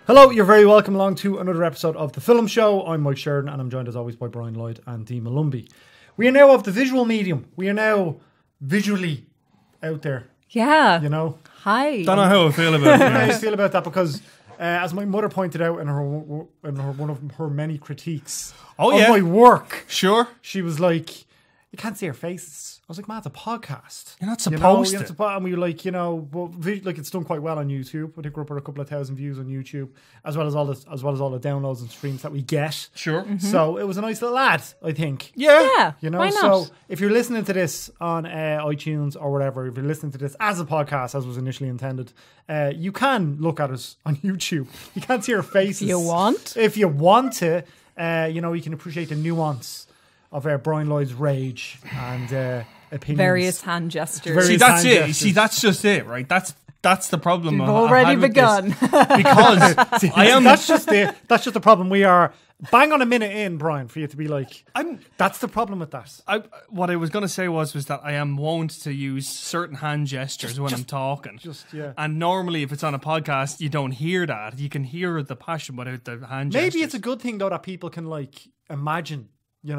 Hello, you're very welcome along to another episode of The Filum Show. I'm Mike Sheridan and I'm joined as always by Brian Lloyd and Dee Malumbi. We are now of the visual medium. We are now visually out there. Yeah. You know? Hi. Don't know how I feel about it. How do you feel about that? Because as my mother pointed out in one of her many critiques of my work, Sure. she was like, you can't see our faces. I was like, man, it's a podcast. You're not supposed to. And we were like, like it's done quite well on YouTube. I think we're up at a couple of thousand views on YouTube, as well as all the downloads and streams that we get. Sure. Mm-hmm. So it was a nice little ad, I think. Yeah. So Why not? if you're listening to this on iTunes or whatever, if you're listening to this as a podcast, as was initially intended, you can look at us on YouTube. You can't see our faces. If you want. If you want to, you can appreciate the nuance of Brian Lloyd's rage and opinions. Various hand gestures. See, that's it. See, that's just it, right? That's the problem. You've already begun. Because I am. That's just the problem. We are bang on a minute in, Brian, for you to be like, that's the problem with that. What I was going to say was that I am wont to use certain hand gestures when I'm talking. And normally, if it's on a podcast, you don't hear that. You can hear the passion without the hand gestures. Maybe it's a good thing though that people can imagine. They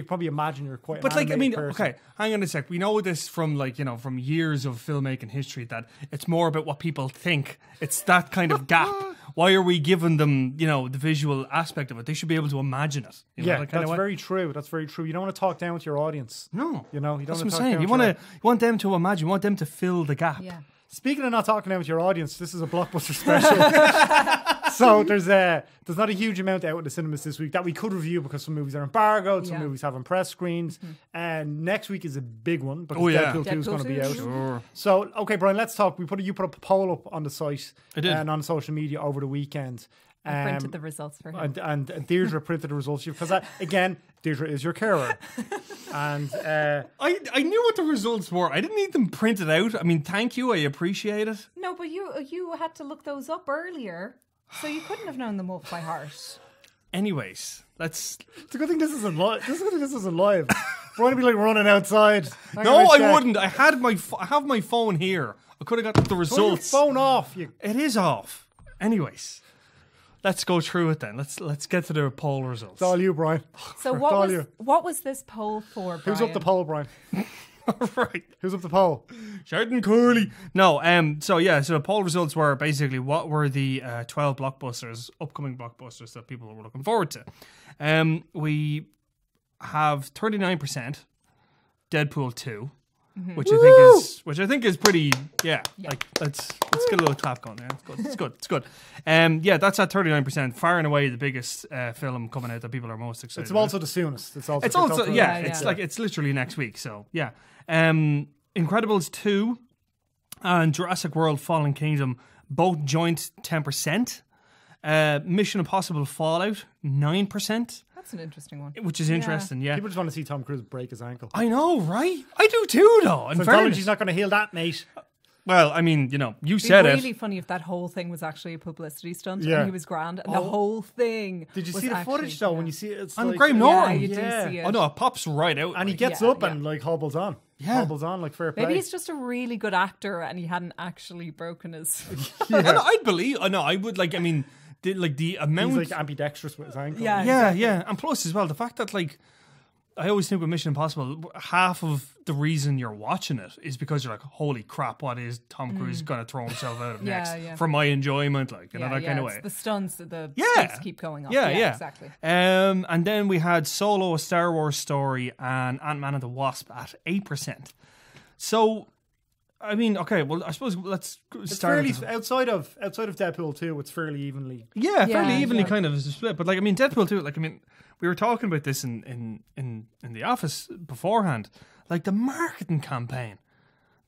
probably imagine you're quite. But person. Okay, hang on a sec. We know this from from years of filmmaking history that it's more about what people think. It's that kind of gap. Why are we giving them, the visual aspect of it? They should be able to imagine it. That's very true. That's very true. You don't want to talk down to your audience. No, you don't. That's what I'm saying. You want them to imagine. You want them to fill the gap. Yeah. Speaking of not talking down with your audience, this is a Blockbuster special. So there's not a huge amount out in the cinemas this week that we could review because some movies are embargoed, some movies haven't press screens. And next week is a big one because Deadpool 2 is going to be out. Sure. So, okay, Brian, let's talk. You put a poll up on the site and on social media over the weekend. I printed the results for him. And Deirdre printed the results because, again, Deirdre is your carer. And I knew what the results were. I didn't need them printed out. I mean, thank you. I appreciate it. No, but you had to look those up earlier, so you couldn't have known them off by heart. Anyways, it's a good thing this isn't live. Brian would be running outside. No, I wouldn't. I have my phone here. I could have got the results. Turn your phone off. It is off. Anyways. Let's go through it then. Let's get to the poll results. It's all you, Brian. So what was this poll for, Brian? Who's up the poll, Brian? All right. Who's up the poll? Sheridan Curley. No, so the poll results were basically what were the 12 upcoming blockbusters that people were looking forward to. We have 39% Deadpool 2. Which I think is pretty let's get a little clap going there. It's good. That's at 39%, far and away the biggest film coming out that people are most excited. It's also the soonest. It's it's literally next week. So yeah, Incredibles 2 and Jurassic World: Fallen Kingdom both joint 10%. Mission Impossible Fallout 9%. That's an interesting one. Which is interesting, yeah. People just want to see Tom Cruise break his ankle. I know, right? I do too, though. In fairness, he's not going to heal that, mate. Well, I mean, you said it. It'd be really funny if that whole thing was actually a publicity stunt and he was grand and the whole thing. Did you see the footage though? When you see it, it's and Graham Norton. Yeah, you do see it. Oh no, it pops right out. And he gets up and hobbles on. Yeah. Hobbles on like fair play. Maybe he's just a really good actor and he hadn't actually broken his. I'd believe. I would like. I mean. The amount he's ambidextrous with his ankle. Yeah. And plus as well, the fact that I always think with Mission Impossible, half of the reason you're watching it is because you're like, holy crap, what is Tom Cruise going to throw himself out of next? For my enjoyment, that kind of way. It's the stunts, the stakes keep going up. Yeah, exactly. And then we had Solo, A Star Wars Story, and Ant-Man and the Wasp at 8%. So, I mean, okay, well, I suppose let's start. Outside of Deadpool 2, it's fairly evenly. Yeah, fairly evenly kind of is a split. But Deadpool 2, we were talking about this in the office beforehand. The marketing campaign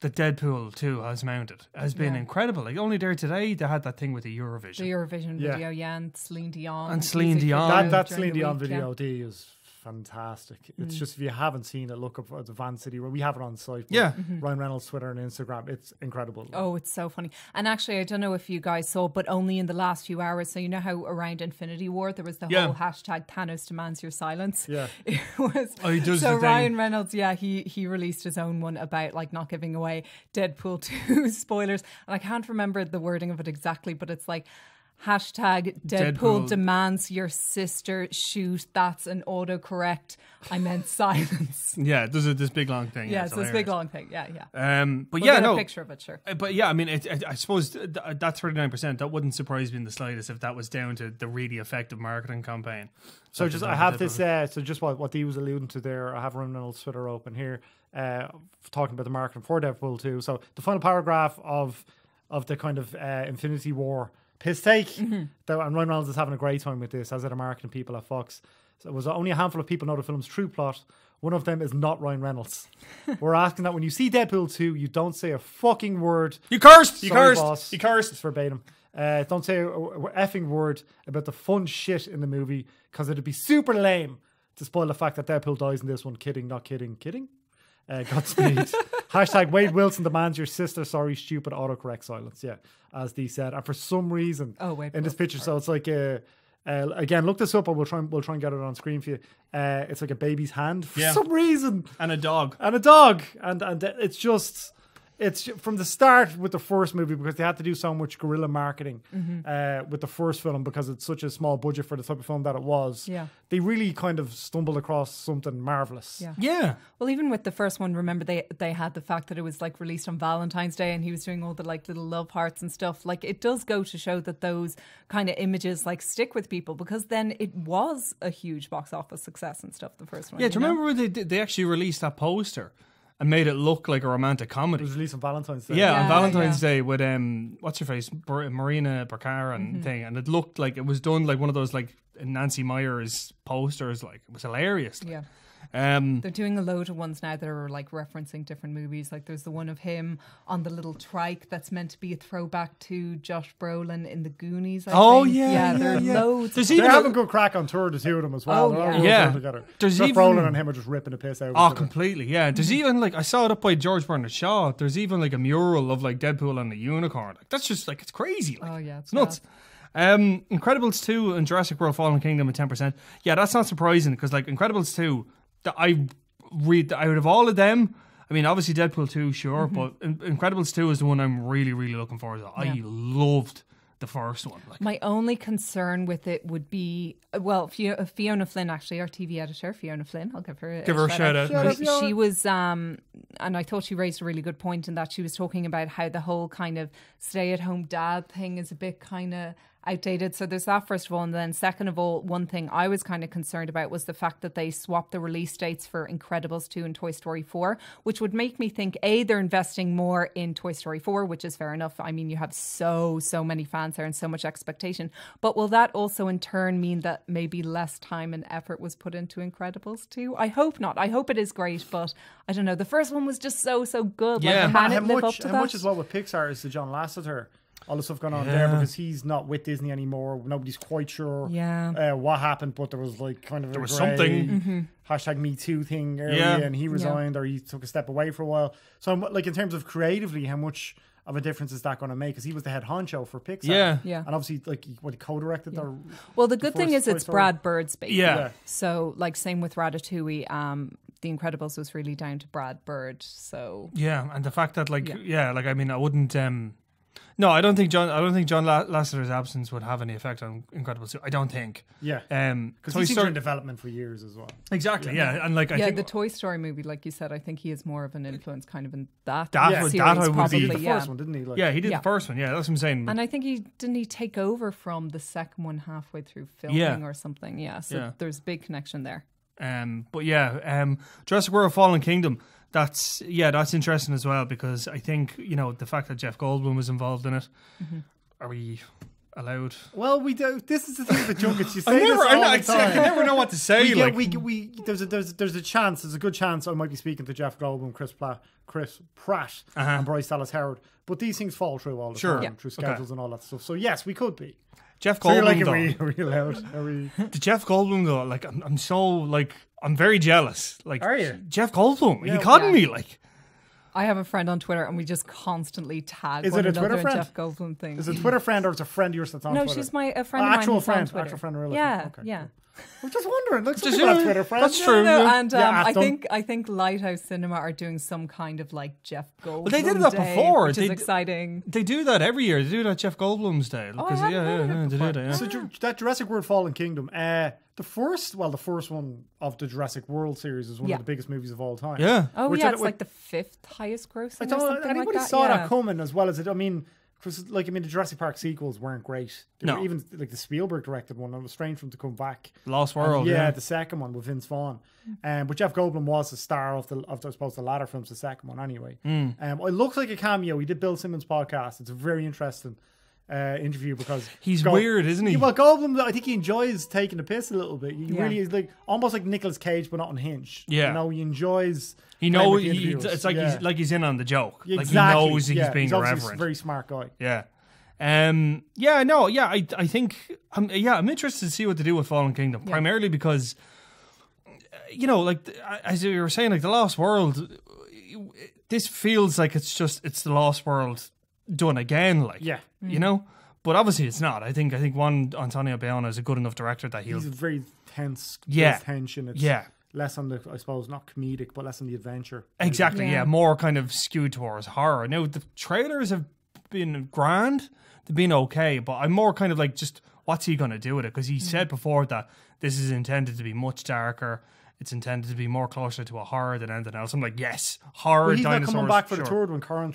that Deadpool 2 has mounted has been incredible. Only there today, they had that thing with the Eurovision. The Eurovision video, and Celine Dion. And Celine Dion. That Celine Dion video, D, is fantastic. It's just, if you haven't seen it, look up at the Van City where we have it on site. Ryan Reynolds Twitter and Instagram. It's incredible. Oh, it's so funny. And actually, I don't know if you guys saw, but only in the last few hours. So you know how around Infinity War there was the whole hashtag Thanos demands your silence. Yeah, it was. Oh, he does. So Ryan Reynolds, he released his own one about not giving away Deadpool 2 spoilers, and I can't remember the wording of it exactly, but it's Hashtag Deadpool demands your sister shoot. That's an autocorrect. I meant silence. Yeah, there's this big long thing. Yeah, it's this big long thing. Yeah. But we'll get a picture of it, sure. But yeah, I mean, I suppose that 39%, that wouldn't surprise me in the slightest if that was down to the really effective marketing campaign. So just I have this. So just what Dee was alluding to there. I have Ryan Reynolds' Twitter open here, talking about the marketing for Deadpool 2. So the final paragraph of the kind of Infinity War piss take. And Ryan Reynolds is having a great time with this, as are the marketing people at Fox. So it was only a handful of people know the film's true plot. One of them is not Ryan Reynolds. We're asking that when you see Deadpool 2, you don't say a fucking word. You cursed! You Sorry, cursed! boss. You cursed! It's verbatim. Don't say a effing word about the fun shit in the movie, because it'd be super lame to spoil the fact that Deadpool dies in this one. Kidding, not kidding. Kidding? Godspeed. Hashtag Wade Wilson demands your sister. Sorry, stupid autocorrect silence. Yeah, as Dee said. And for some reason, in this picture, so it's like again, look this up, and we'll try and get it on screen for you. It's like a baby's hand for some reason, and a dog, and it's just. It's from the start with the first movie, because they had to do so much guerrilla marketing with the first film, because it's such a small budget for the type of film that it was. Yeah. They really kind of stumbled across something marvelous. Yeah. Well, even with the first one, remember they had the fact that it was like released on Valentine's Day, and he was doing all the like little love hearts and stuff. Like, it does go to show that those kind of images like stick with people, because then it was a huge box office success and stuff, the first one. Yeah, do you remember where they actually released that poster and made it look like a romantic comedy? It was released on Valentine's Day. Yeah, on Valentine's Day with what's her face, Marina Barcara and thing, and it looked like it was done like one of those like Nancy Meyers posters. Like, it was hilarious. Yeah. They're doing a load of ones now that are like referencing different movies. Like, there's the one of him on the little trike that's meant to be a throwback to Josh Brolin in The Goonies. I think. There are loads. They're having good crack on tour, the two of them as well. There's Josh Brolin and him are just ripping the piss out. Oh, completely. Yeah. There's even like, I saw it up by George Bernard Shaw. There's even like a mural of like Deadpool and the unicorn. Like, that's just like, it's crazy. Like, it's nuts. Incredibles 2 and Jurassic World Fallen Kingdom at 10%. Yeah, that's not surprising, because like Incredibles 2, out of all of them, I mean, obviously Deadpool 2, sure, but Incredibles 2 is the one I'm really, really looking forward to. I loved the first one. Like, my only concern with it would be, well, Fiona Flynn, actually, our TV editor, Fiona Flynn, I'll give her a shout out. She was, and I thought she raised a really good point in that she was talking about how the whole kind of stay-at-home dad thing is a bit kind of outdated. So there's that, first of all, and then second of all, one thing I was kind of concerned about was the fact that they swapped the release dates for Incredibles 2 and Toy Story 4, which would make me think, A, they're investing more in Toy Story 4, which is fair enough. I mean, you have so many fans there and so much expectation, but will that also in turn mean that maybe less time and effort was put into Incredibles 2? I hope not. I hope it is great, but I don't know. The first one was just so good. Yeah. Like, how much as well with Pixar is the John Lasseter, all the stuff going on there, because he's not with Disney anymore. Nobody's quite sure what happened, but there was like kind of there was something hashtag Me Too thing earlier, and he resigned or he took a step away for a while. So like, in terms of creatively, how much of a difference is that going to make? Because he was the head honcho for Pixar. Yeah. And obviously, like, what, he co-directed their... Well, the good thing is it's Brad Bird's baby. Yeah. So, like, same with Ratatouille, The Incredibles was really down to Brad Bird, so... Yeah, and the fact that, like, I mean, I wouldn't... No, I don't think John Lasseter's absence would have any effect on Incredibles 2. I don't think. Yeah. Because he's been in development for years as well. Exactly, yeah. And like, I think the Toy Story movie, like you said, I think he has more of an influence kind of in that series, probably. He did the first one, didn't he? Like, yeah, he did the first one. Yeah, that's what I'm saying. And I think didn't he take over from the second one halfway through filming or something? Yeah, so there's a big connection there. But Jurassic World Fallen Kingdom, that's interesting as well, because I think, you know, the fact that Jeff Goldblum was involved in it, are we allowed? Well, we do. This is the thing with junkets. You say this all the time. I never know what to say. There's a chance. There's a good chance I might be speaking to Jeff Goldblum, Chris Pratt, and Bryce Dallas Howard. But these things fall through all the time, through schedules and all that stuff. So yes, we could be. Jeff Goldblum, are we allowed? Are we? The Jeff Goldblum though, like, I'm so, like, I'm very jealous. Like, are you? Jeff Goldblum? Are you kidding me? Like, I have a friend on Twitter, and we just constantly tag Is one it a another Twitter in friend? Jeff Goldblum things. Is it a Twitter friend or it's a friend of yours that's on Twitter? No, she's a friend of mine. Actual who's on friend. Twitter. Actual friend. Really? Yeah, Okay. yeah. I'm just wondering. Like, some Just, people have Twitter friends. that's true. No, Yeah. and Yeah, I think Lighthouse Cinema are doing some kind of like Jeff Goldblum. Well, they did that Day, before. which is exciting. They do that every year. They do that Jeff Goldblum's Day. I hadn't heard of it They do that. Yeah. So that Jurassic World Fallen Kingdom, the first one of the Jurassic World series is one of the biggest movies of all time. Yeah. Oh Which yeah, it's like the 5th highest grossing. I or don't something anybody like that. saw that coming as well as it. I mean, because the Jurassic Park sequels weren't great. No. Even like the Spielberg directed one. It was strange for him to come back. Lost World. And, yeah. the second one with Vince Vaughn. But Jeff Goldblum was the star of I suppose the latter films, the second one anyway. It looks like a cameo. He did Bill Simmons' podcast. It's a very interesting interview because He's weird, isn't he? Well, Goldblum, I think he enjoys taking the piss a little bit. He really is like almost like Nicolas Cage, but not unhinged. Yeah. You know, he enjoys. He knows. It's like he's in on the joke. Exactly. Like he knows he's being irreverent. A very smart guy. Yeah. I think I'm interested to see what they do with Fallen Kingdom, primarily because like as you were saying, like the Lost World, this feels like it's the Lost World done again, like you know, but obviously it's not. I think Juan Antonio Bayona is a good enough director that he's very tense. Tension. It's less on the, I suppose, not comedic, but less on the adventure. Exactly. Yeah, more kind of skewed towards horror. Now the trailers have been grand. They've been okay, but I'm more kind of like, just what's he going to do with it? Because he said before that this is intended to be much darker. It's intended to be more closer to a horror than anything else. I'm like, yes, horror. Well, he's dinosaurs, not coming back for the third one, Colin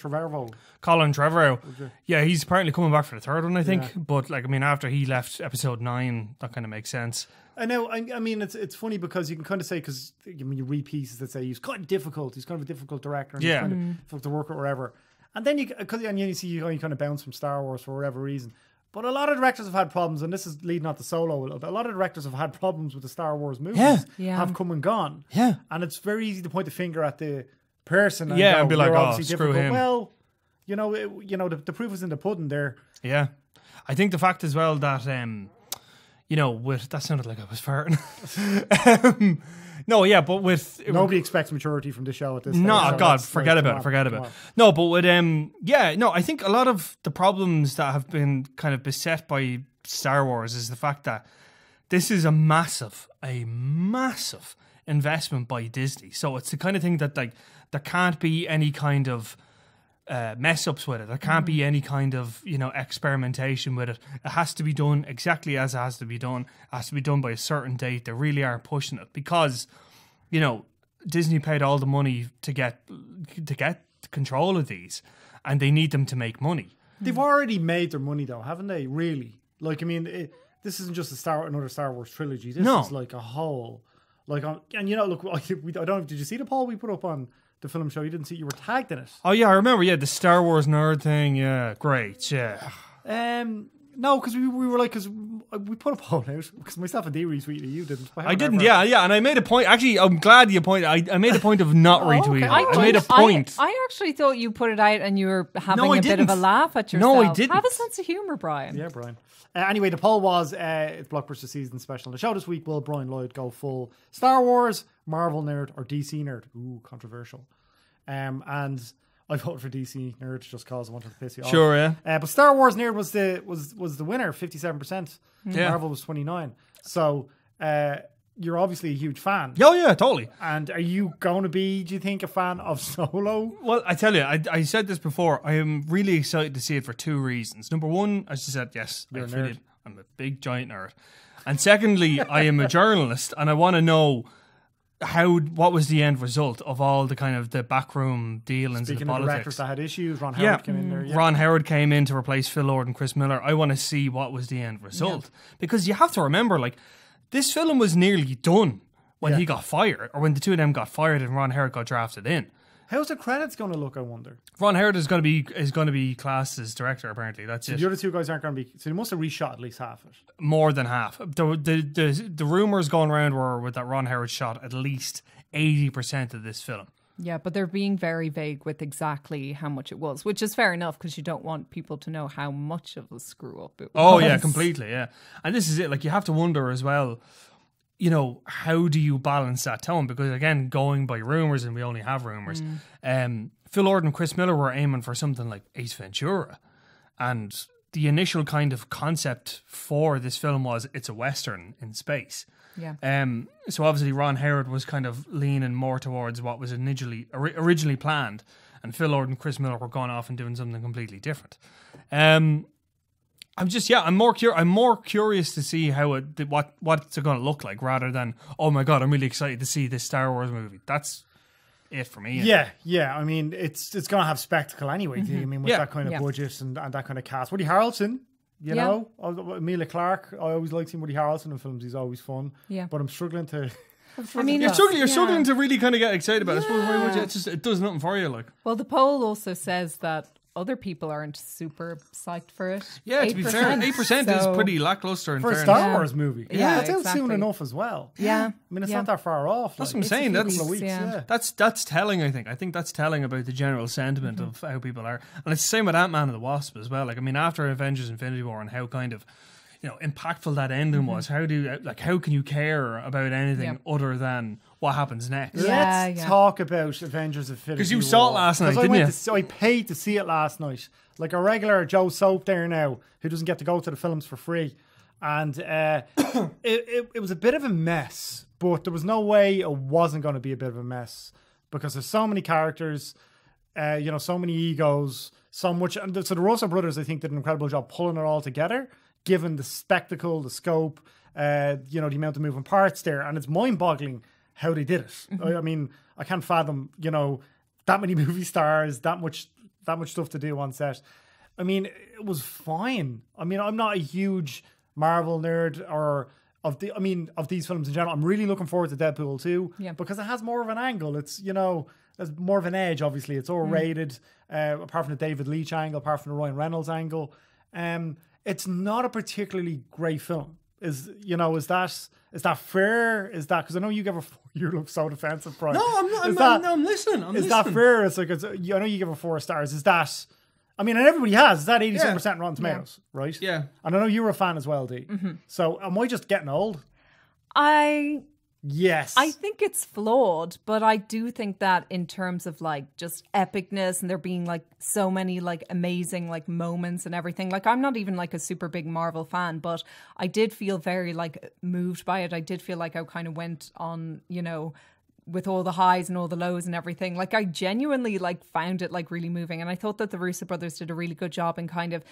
Trevorrow. Yeah, he's apparently coming back for the third one, I think. Yeah. But like, I mean, after he left episode 9, that kind of makes sense. I know. I mean, it's funny because you can kind of say, because when you read pieces that say he's kind of difficult, he's kind of a difficult director, and he's kind of difficult to work with, or whatever. And then you see you kind of bounce from Star Wars for whatever reason. But a lot of directors have had problems, and this is leading on to Solo a little bit. A lot of directors have had problems with the Star Wars movies, have come and gone. Yeah. And it's very easy to point the finger at the person and, and be like, oh, screw him. Well, the proof is in the pudding there. Yeah. I think the fact as well that, that sounded like I was farting. No, yeah, but with... Nobody expects maturity from the show at this stage. No, so God, forget about it. No, but with... I think a lot of the problems that have been kind of beset by Star Wars is the fact that this is a massive investment by Disney. So it's the kind of thing that, like, there can't be any kind of mess ups with it. There can't be any kind of, experimentation with it. It has to be done exactly as it has to be done. It has to be done by a certain date. They really are pushing it because, Disney paid all the money to get control of these, and they need them to make money. They've already made their money, though, haven't they? Really? Like, I mean, this isn't just another Star Wars trilogy. This is like a whole, like, look, I don't know. Did you see the poll we put up on the film show? You didn't see, you were tagged in it. Oh yeah, I remember. Yeah, the Star Wars nerd thing. Yeah, great. Yeah. No, because we were like, because we put a poll out because myself and Dee retweeted. You didn't. I didn't. Yeah, and I made a point. Actually, I'm glad you pointed. I made a point of not retweeting. I made a point. I actually thought you put it out and you were having a bit of a laugh at yourself. No, I didn't. Have a sense of humor, Brian. Yeah, Brian. Anyway, the poll was it's Blockbuster season special on the show this week. Will Brian Lloyd go full Star Wars, Marvel nerd, or DC nerd? Ooh, controversial. And I voted for DC nerd just cause I wanted to piss you off. Sure, yeah. But Star Wars nerd was the winner, 57%. Yeah. Marvel was 29%. So you're obviously a huge fan. Oh yeah, totally. And are you going to be, do you think, a fan of Solo? Well, I tell you, I said this before. I am really excited to see it for 2 reasons. Number one, as you said, yes, you're a nerd. I'm a big giant nerd. And secondly, I am a journalist, and I want to know what was the end result of all the kind of the backroom dealings and the politics. Speaking of directors that had issues, Ron Howard came in there. Yeah. Ron Howard came in to replace Phil Lord and Chris Miller. I want to see what was the end result. Because you have to remember, like, this film was nearly done when he got fired, or when the two of them got fired and Ron Howard got drafted in. How's the credits going to look, I wonder? Ron Howard is going to be classed as director, apparently. That's it. The other two guys aren't going to be... So they must have reshot at least half of it. More than half. The rumours going around were that Ron Howard shot at least 80% of this film. Yeah, but they're being very vague with exactly how much it was, which is fair enough because you don't want people to know how much of a screw up it was. Oh, yeah, completely, yeah. And this is it. Like, you have to wonder as well, how do you balance that tone? Because, again, going by rumours, and we only have rumours, Phil Lord and Chris Miller were aiming for something like Ace Ventura, and the initial kind of concept for this film was it's a Western in space. Yeah. So obviously Ron Howard was kind of leaning more towards what was originally planned, and Phil Lord and Chris Miller were going off and doing something completely different. I'm more curious to see how what it's going to look like, rather than, oh my god, I'm really excited to see this Star Wars movie. That's it for me. Yeah. I mean, it's going to have spectacle anyway. Mm-hmm. I mean, with that kind of budget and that kind of cast. Woody Harrelson. You know, Emilia Clarke. I always like seeing Woody Harrelson in films. He's always fun. Yeah. But I'm struggling to. You're struggling to really kind of get excited about it. I suppose it does nothing for you. Like, well, the poll also says that other people aren't super psyched for it. Yeah, to be fair, 8% is pretty lackluster for a Star Wars movie. Yeah, that's out soon enough as well. Yeah, I mean, it's not that far off. That's what I'm saying. That's telling. I think that's telling about the general sentiment of how people are, and it's the same with Ant-Man and the Wasp as well. Like, I mean, after Avengers: Infinity War and how kind of, you know, impactful that ending was. How can you care about anything other than what happens next? Let's talk about Avengers: Infinity War. Because you saw it last night, didn't you? I paid to see it last night. Like a regular Joe Soap there now, who doesn't get to go to the films for free. And it was a bit of a mess, but there was no way it wasn't going to be a bit of a mess, because there's so many characters, so many egos, so much. And so the Russo brothers, I think, did an incredible job pulling it all together, given the spectacle, the scope, the amount of moving parts there. And it's mind-boggling how they did it. Mm-hmm. I mean, I can't fathom, that many movie stars, that much stuff to do on set. I mean, it was fine. I mean, I'm not a huge Marvel nerd of these films in general. I'm really looking forward to Deadpool 2 because it has more of an angle. It's, there's more of an edge, obviously. It's R-rated, apart from the David Leitch angle, apart from the Ryan Reynolds angle. It's not a particularly great film. Is that fair? Is that, because I know you give you look so defensive, Brian. No, I'm not. I'm listening. Is that fair? It's like, I know you give it 4 stars. Is that, I mean, and everybody has. Is that 87% Rotten Tomatoes, right? Yeah. And I know you were a fan as well, Dee. Mm-hmm. So am I just getting old? Yes. I think it's flawed, but I do think that in terms of like just epicness and there being like so many like amazing like moments and everything. Like, I'm not even like a super big Marvel fan, but I did feel very like moved by it. I did feel like I kind of went on, with all the highs and all the lows and everything. Like, I genuinely like found it like really moving. And I thought that the Russo brothers did a really good job in kind of,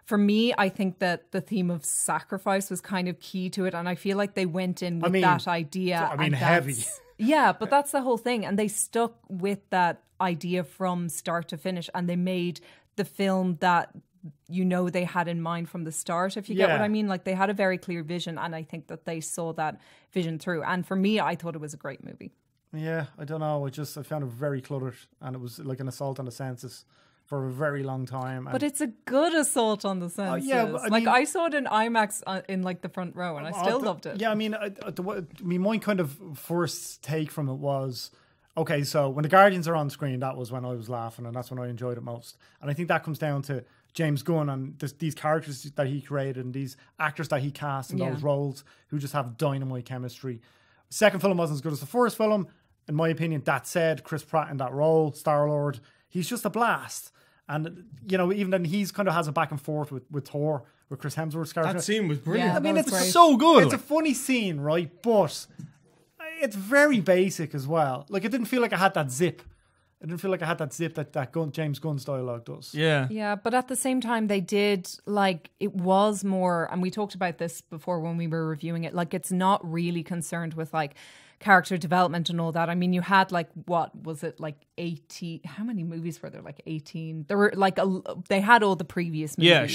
for me, I think that the theme of sacrifice was kind of key to it. And I feel like they went in with that idea. I mean, heavy. Yeah, but that's the whole thing. And they stuck with that idea from start to finish. And they made the film that, they had in mind from the start, if you get what I mean. Like, they had a very clear vision. And I think that they saw that vision through. And for me, I thought it was a great movie. Yeah, I don't know. I found it very cluttered. And it was like an assault on the senses for a very long time. But it's a good assault on the senses. I saw it in IMAX in like the front row, and I still loved it. Yeah, I mean, my kind of first take from it was, okay, so when the Guardians are on screen, that was when I was laughing, and that's when I enjoyed it most. And I think that comes down to James Gunn and these characters that he created and these actors that he cast in those roles who just have dynamite chemistry. The second film wasn't as good as the first film, in my opinion. That said, Chris Pratt in that role, Star-Lord, he's just a blast. And, even then he's kind of has a back and forth with Thor, with Chris Hemsworth's character. That scene was brilliant. Yeah, I mean, it's so good. It's a funny scene, right? But it's very basic as well. Like, it didn't feel like I had that zip. It didn't feel like I had that zip that James Gunn's dialogue does. Yeah. Yeah, but at the same time, they did, like, it was more, and we talked about this before when we were reviewing it, like, it's not really concerned with, like, character development and all that. I mean, you had like, what was it, like 18, how many movies were there? Like 18. There were like, they had all the previous movies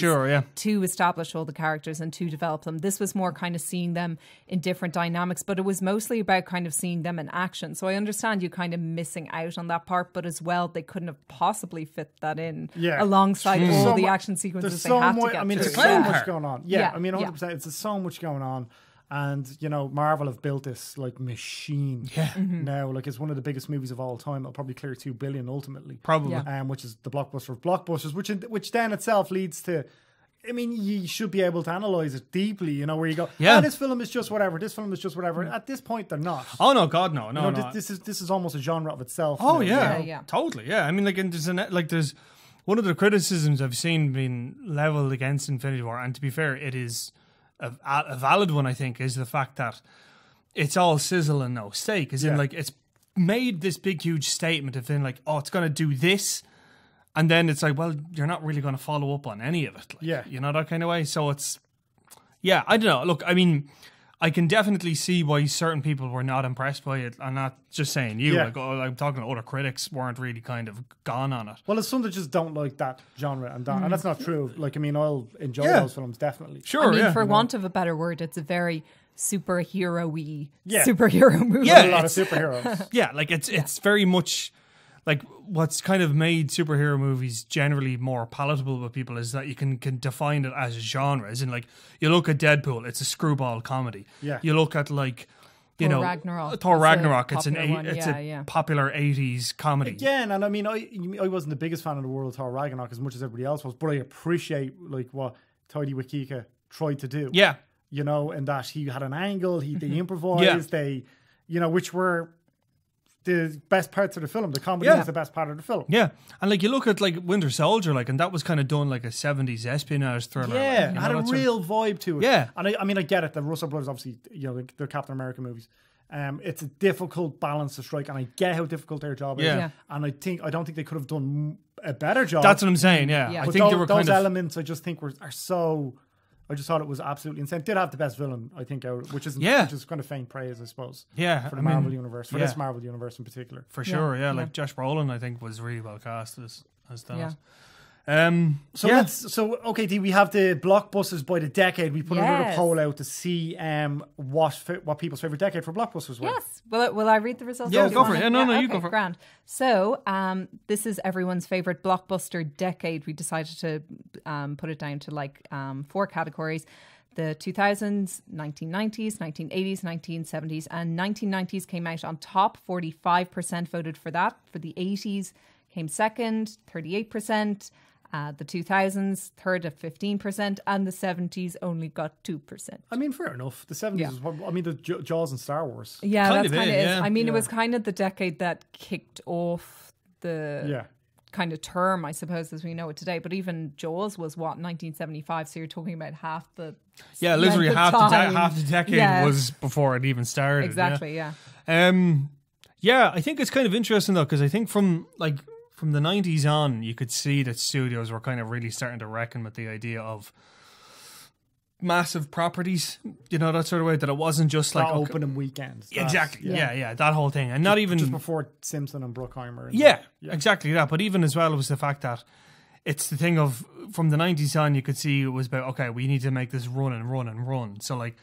to establish all the characters and to develop them. This was more kind of seeing them in different dynamics, but it was mostly about kind of seeing them in action. So I understand you kind of missing out on that part, but as well, they couldn't have possibly fit that in alongside all the action sequences they had to get. I mean, there's so much going on. Yeah, I mean, 100%. It's so much going on. And, Marvel have built this, like, machine now. Like, it's one of the biggest movies of all time. It'll probably clear $2 billion ultimately. Probably. Which is the blockbuster of blockbusters, which then itself leads to I mean, you should be able to analyze it deeply, you know, where you go, this film is just whatever, this film is just whatever. At this point, they're not. Oh no, God, no. This is almost a genre of itself. Oh now, yeah, totally. Yeah, I mean, there's one of the criticisms I've seen being leveled against Infinity War, and to be fair, it is a valid one. I think is the fact that it's all sizzle and no steak. As in, like, it's made this big, huge statement of being like, oh, it's going to do this. And then it's like, well, you're not really going to follow up on any of it. Like, you know, that kind of way. So it's, I don't know. Look, I mean, I can definitely see why certain people were not impressed by it. I'm not just saying you. Like, I'm talking other critics weren't really kind of gone on it. Well, it's some that just don't like that genre. And that's not true. Like, I mean, I'll enjoy those films, definitely. Sure, I mean, for want of a better word, it's a very superhero-y Yeah. superhero movie. Yeah, a lot of superheroes. Yeah, like it's very much like what's kind of made superhero movies generally more palatable with people is that you can define it as a genre. As in, like, you look at Deadpool, it's a screwball comedy. Yeah. You look at, like, you Thor know, Ragnarok. Thor Ragnarok. It's a popular 80s comedy. Again, and I mean, I wasn't the biggest fan of the world of Thor Ragnarok as much as everybody else was, but I appreciate like what Taika Waititi tried to do. Yeah. You know, and that he had an angle, they improvised, they, you know, which were the best parts of the film. The comedy is the best part of the film. Yeah. And like you look at like Winter Soldier, like, and that was kind of done like a 70s espionage thriller. Yeah, like, it had a real vibe to it. Yeah. And I mean, I get it. The Russo brothers, obviously, you know, they're Captain America movies. It's a difficult balance to strike, and I get how difficult their job is. Yeah. And I don't think they could have done a better job. That's what I'm saying, yeah. I think they were those elements I just think are so... I just thought it was absolutely insane. Did have the best villain, I think, which is kind of faint praise, I suppose. Yeah, for the Marvel universe, for this Marvel universe in particular. For sure, yeah. Like Josh Brolin, I think, was really well cast as that. Yeah. Okay, Dee, we have the blockbusters by the decade. We put another poll out to see what people's favorite decade for blockbusters were. Yes. Will I read the results? Yeah, go for it. No, you go for it. Grand. So, this is everyone's favorite blockbuster decade. We decided to put it down to like 4 categories: the 2000s, 1990s, 1980s, 1970s, and 1990s came out on top. 45% voted for that. For the 80s, came second, 38%. The 2000s, third at 15%, and the 70s only got 2%. I mean, fair enough. The 70s is what, I mean, the Jaws and Star Wars. Yeah, that's kind of it. I mean, it was kind of the decade that kicked off the kind of term, I suppose, as we know it today. But even Jaws was, 1975? So you're talking about half the... Yeah, literally half the decade was before it even started. Exactly, yeah, I think it's kind of interesting, though, because I think from the 90s on, you could see that studios were kind of really starting to reckon with the idea of massive properties, you know, that sort of way, that it wasn't just like... opening weekends. Exactly, yeah, that whole thing. And not even... Just before Simpson and Bruckheimer. Exactly that. But even as well, it was the fact that it's the thing of, from the 90s on, you could see it was about, okay, we need to make this run and run and run. So, like,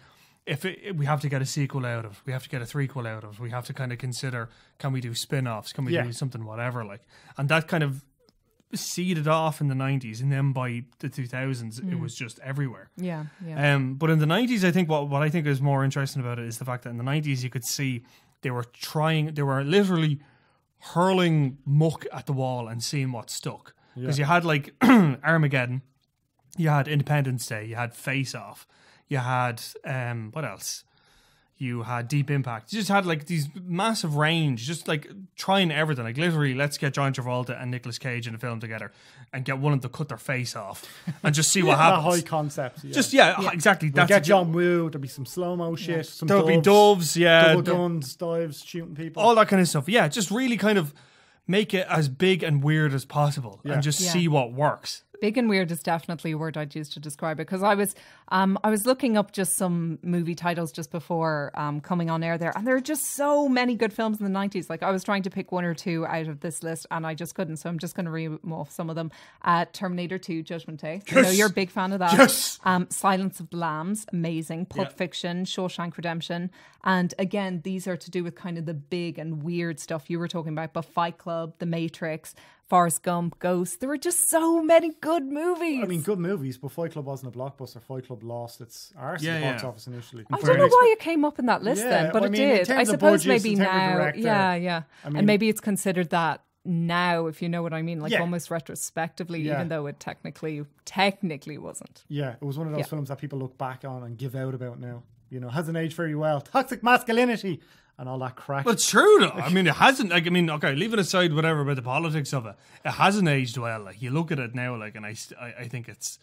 if we have to get a sequel out of, we have to get a threequel out of, we have to kind of consider, can we do spin-offs, can we do something whatever, like, and that kind of seeded off in the 90s, and then by the 2000s it was just everywhere. But in the 90s, I think what I think is more interesting about it is the fact that in the 90s you could see they were literally hurling muck at the wall and seeing what stuck, because you had like Armageddon, you had Independence Day, you had Face Off, you had, what else? You had Deep Impact. You just had like these massive range, just like trying everything. Like literally, let's get John Travolta and Nicolas Cage in a film together and get one of them to cut their face off and just see what happens. High concept. Exactly. We'll get John Woo. There'll be some slow-mo shit. There'll be doves, double guns, dives, shooting people. All that kind of stuff. Yeah, just really kind of make it as big and weird as possible and just see what works. Big and weird is definitely a word I'd use to describe it, because I was looking up just some movie titles just before coming on air there, and there are just so many good films in the 90s. Like, I was trying to pick one or two out of this list and I just couldn't, so I'm just going to read off some of them. Terminator 2, Judgment Day. Yes. I know you're a big fan of that. Yes. Silence of the Lambs, amazing. Pulp Fiction, Shawshank Redemption. And again, these are to do with kind of the big and weird stuff you were talking about, but Fight Club, The Matrix, Forrest Gump, Ghost. There were just so many good movies. I mean, good movies, but Fight Club wasn't a blockbuster. Fight Club lost its arse at the box office initially. I don't know why it came up in that list then, but it did. I suppose maybe now, and maybe it's considered that now, if you know what I mean, like almost retrospectively, even though it technically wasn't. Yeah, it was one of those films that people look back on and give out about now. You know, hasn't aged very well. Toxic masculinity and all that crap. Well, it's true though. I mean, it hasn't. Like, I mean, okay, leaving aside whatever about the politics of it, it hasn't aged well. Like, you look at it now, like, and I think it's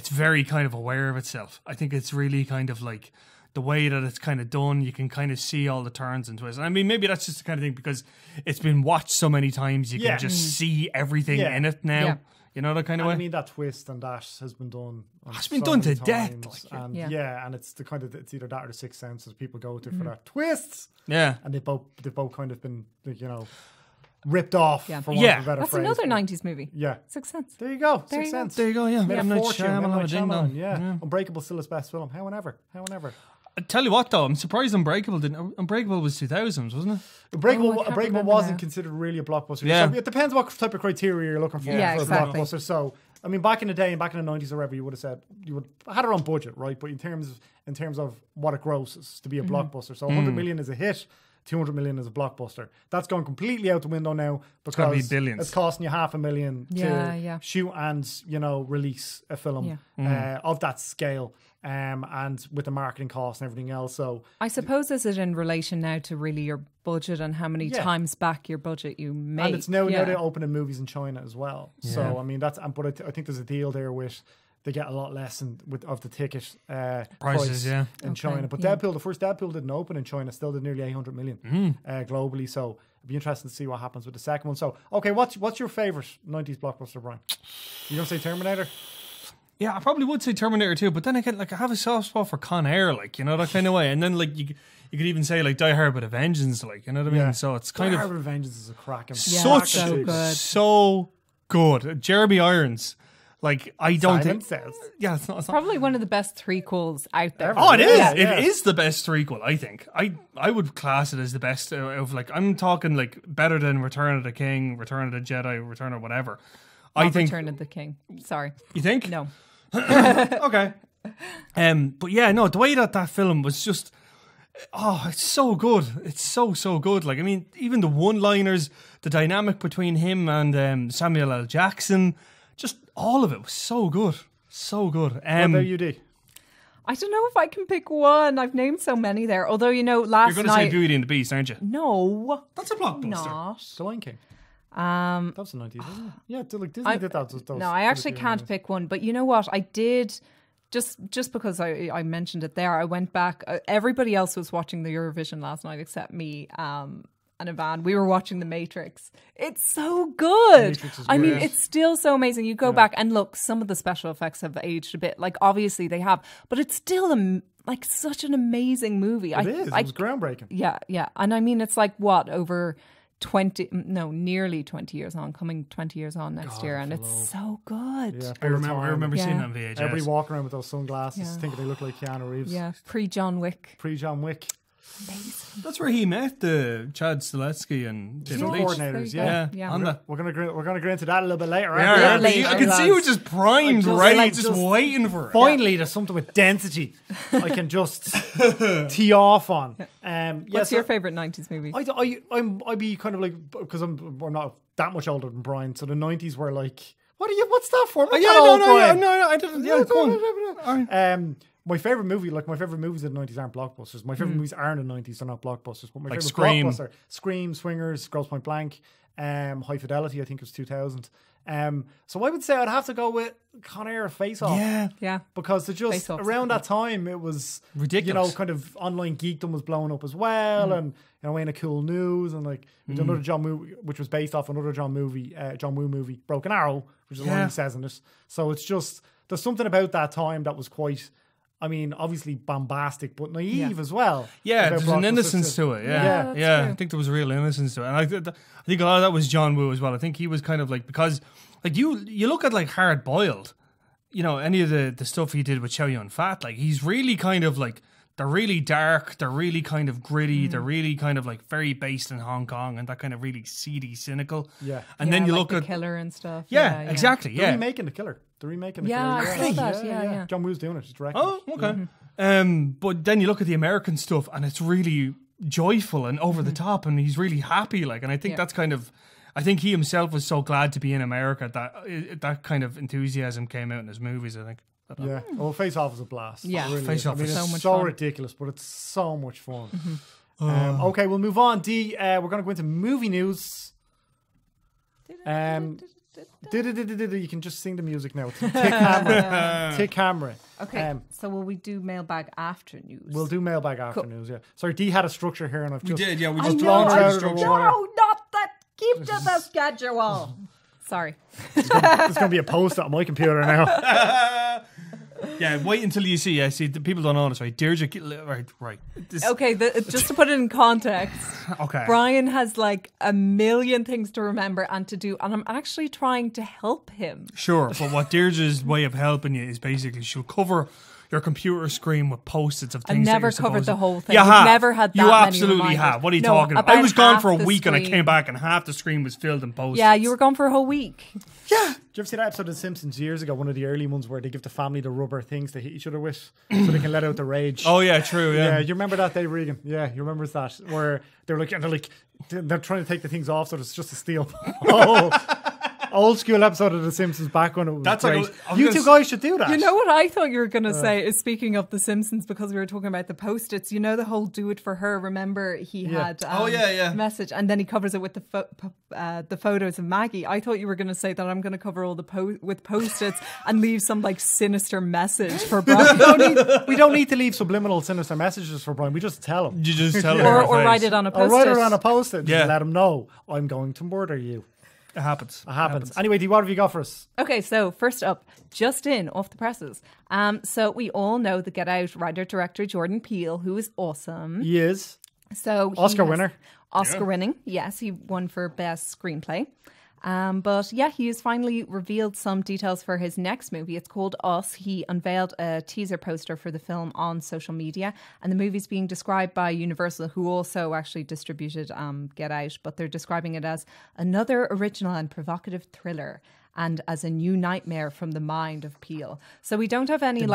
very kind of aware of itself. I think it's really kind of like the way that it's kind of done. You can kind of see all the turns and twists. And I mean, maybe that's just the kind of thing because it's been watched so many times. You can just see everything in it now. Yeah. You know, that kind of way. I mean, that twist and that has been done. It's been done to death. Like, and and it's the kind of it's either that or the Sixth Sense as people go to for that twists. Yeah, and they've both kind of been, you know, ripped off. Yeah, for want of a better that's phrase. Another '90s movie. Yeah, Sixth Sense. There you go. Sixth Sense. There you go. Yeah, made a fortune. Yeah, Unbreakable still his best film. How and ever. I tell you what, though, I'm surprised Unbreakable didn't. Unbreakable was 2000s, wasn't it? Unbreakable wasn't consired really a blockbuster. Yeah. So it depends what type of criteria you're looking for for a blockbuster. So, I mean, back in the day, back in the 90s or whatever, you would have said you would had it on budget, right? But in terms of what it grosses to be a blockbuster, so 100 million is a hit. 200 million is a blockbuster. That's gone completely out the window now because it's costing you $500,000 to shoot and, you know, release a film of that scale. And with the marketing costs and everything else. So I suppose is it in relation now to really your budget and how many times back your budget you make? And it's now they're opening movies in China as well. Yeah. So I mean but I think there's a deal there with they get a lot less of the ticket prices in China. But Deadpool, the first Deadpool didn't open in China, still did nearly 800 million globally. So it'd be interesting to see what happens with the second one. So okay, what's your favourite 90s blockbuster, Brian? You gonna say Terminator? Yeah, I probably would say Terminator 2, but then again, like, I have a soft spot for Con Air, like, you know, that kind of way. And then, like, you could even say, like, Die Hard with a Vengeance, like, you know what I mean? So it's kind Die Hard with a Vengeance is a cracking. So good. Jeremy Irons, like, I don't think. Yeah, it's not. Probably one of the best threequels out there. Oh, it is. Yeah. It is the best threequel, I think. I would class it as the best of, like, I'm talking, like, better than Return of the King, Return of the Jedi, Return of whatever. I think Return of the King. Sorry. You think? No. Okay. But yeah, no, the way that film was just, it's so good. It's so good. Like, I mean, even the one-liners, the dynamic between him and Samuel L. Jackson, just all of it was so good. So good. What about you, D? I don't know if I can pick one. I've named so many there. Although, you know, last night... You're going to say Beauty and the Beast, aren't you? No. That's a blockbuster. Not. The Lion King. That was the 90s, wasn't it? Yeah, like Disney did that. No, I actually can't pick one. But you know what? I did, just because I mentioned it there, I went back. Everybody else was watching the Eurovision last night except me and Ivan. We were watching The Matrix. It's so good. I mean, it's still so amazing. You go back and look, some of the special effects have aged a bit. Like, obviously they have. But it's still like such an amazing movie. It is. It was groundbreaking. Yeah. And I mean, it's like, over... nearly 20 years on, coming 20 years on next year, and it's so good. Yeah, I remember seeing that on VHS. Everybody walking around with those sunglasses thinking they look like Keanu Reeves. Yeah, pre-John Wick. Amazing. That's where he met Chad Stiletzky and David Leitch. Coordinators, yeah. We're gonna go into that a little bit later. I can see you just primed, ready, just waiting for it. Finally, there's something with density I can just tee off on. What's your favourite 90s movie? I'd be kind of like, because I'm not that much older than Brian, so the 90s were like, what's that for? No, I didn't. Yeah, go on. My favourite movie, like my favourite movies in the 90s aren't blockbusters. My favourite movies are in the 90s, they're not blockbusters. But my favourite blockbuster, Scream, Swingers, Grosse Point Blank, High Fidelity, I think it was 2000. So I would say I'd have to go with Con Air Face Off. Yeah. Because around that time it was ridiculous. You know, kind of online geekdom was blowing up as well, and you know, Ain't It Cool News, and like another John Woo, which was based off another John Woo movie, Broken Arrow, which is the one he says in it. So it's just, there's something about that time that was quite, I mean, obviously bombastic, but naive as well. Yeah, there's an innocence to it. Yeah. I think there was a real innocence to it. And I think a lot of that was John Woo as well. I think he was kind of like, because like you look at like Hard Boiled, you know, any of the stuff he did with Chow Yun-Fat, like he's really kind of like, they're really dark, they're really kind of gritty, they're really kind of like very based in Hong Kong and that kind of really seedy, cynical. Yeah. And then you like look The at Killer and stuff. Yeah, exactly. They're remaking The Killer. Yeah, I saw that. Yeah. John Woo's doing it. He's directing. Oh, okay. But then you look at the American stuff and it's really joyful and over the top, and he's really happy. Like, and I think that's kind of, I think he himself was so glad to be in America that kind of enthusiasm came out in his movies, I think. Yeah. Well, Face Off is a blast. Yeah. Really Face Off is. is It's so much so fun. ridiculous, but it's so much fun. Okay, we'll move on. We're going to go into movie news. You can just sing the music now. Tick camera. Tick camera. Okay, so will we do mailbag after news? We'll do mailbag after news, yeah. Sorry, Dee had a structure here and I've just... We did, yeah. We I just know, thrown her out of the no, water. not that. Keep to the schedule. Sorry. There's going to be a post on my computer now. Yeah, wait until you see. Yeah, see, the people don't know this, right? Deirdre, right. Okay, just to put it in context. Okay. Brian has like a million things to remember and to do, and I'm actually trying to help him. Sure, but what Deirdre's way of helping you is basically she'll cover your computer screen with post-its of things. I've never that you're covered supposed to... the whole thing. You We've have. never had that You many absolutely reminders. have. What are you No, talking about? I about was gone half for a the week and I screen. came back and half the screen was filled in post-its. Yeah, you were gone for a whole week. Yeah. Did you ever see that episode of The Simpsons years ago? One of the early ones where they give the family the rubber things to hit each other with so they can let out the rage. Oh, yeah, true, Yeah, yeah. you remember that, Dave Regan? Yeah, you remember that where they're trying to take the things off, so it's just a steel. Old school episode of The Simpsons back when it was That's great. like You two guys should do that. You know what I thought you were going to say is, speaking of The Simpsons, because we were talking about the post-its, you know the whole do it for her, remember he had message and then he covers it with the photos of Maggie. I thought you were going to say that I'm going to cover all the with post-its and leave some like sinister message for Brian. we don't need to leave subliminal sinister messages for Brian. We just tell him. You just tell her. or write it on a Or post-it. write it on a post-it and Yeah. just let him know I'm going to murder you. It happens. It happens. Anyway, Dee, what have you got for us? Okay, so first up, just in, off the presses. So we all know the Get Out writer-director Jordan Peele, who is awesome. He is. So Oscar winner. Oscar winning, yes. He won for Best Screenplay. But yeah, he has finally revealed some details for his next movie. It's called Us. He unveiled a teaser poster for the film on social media, and the movie's being described by Universal, who also actually distributed Get Out, but they're describing it as another original and provocative thriller and as a new nightmare from the mind of Peele. So we don't have any The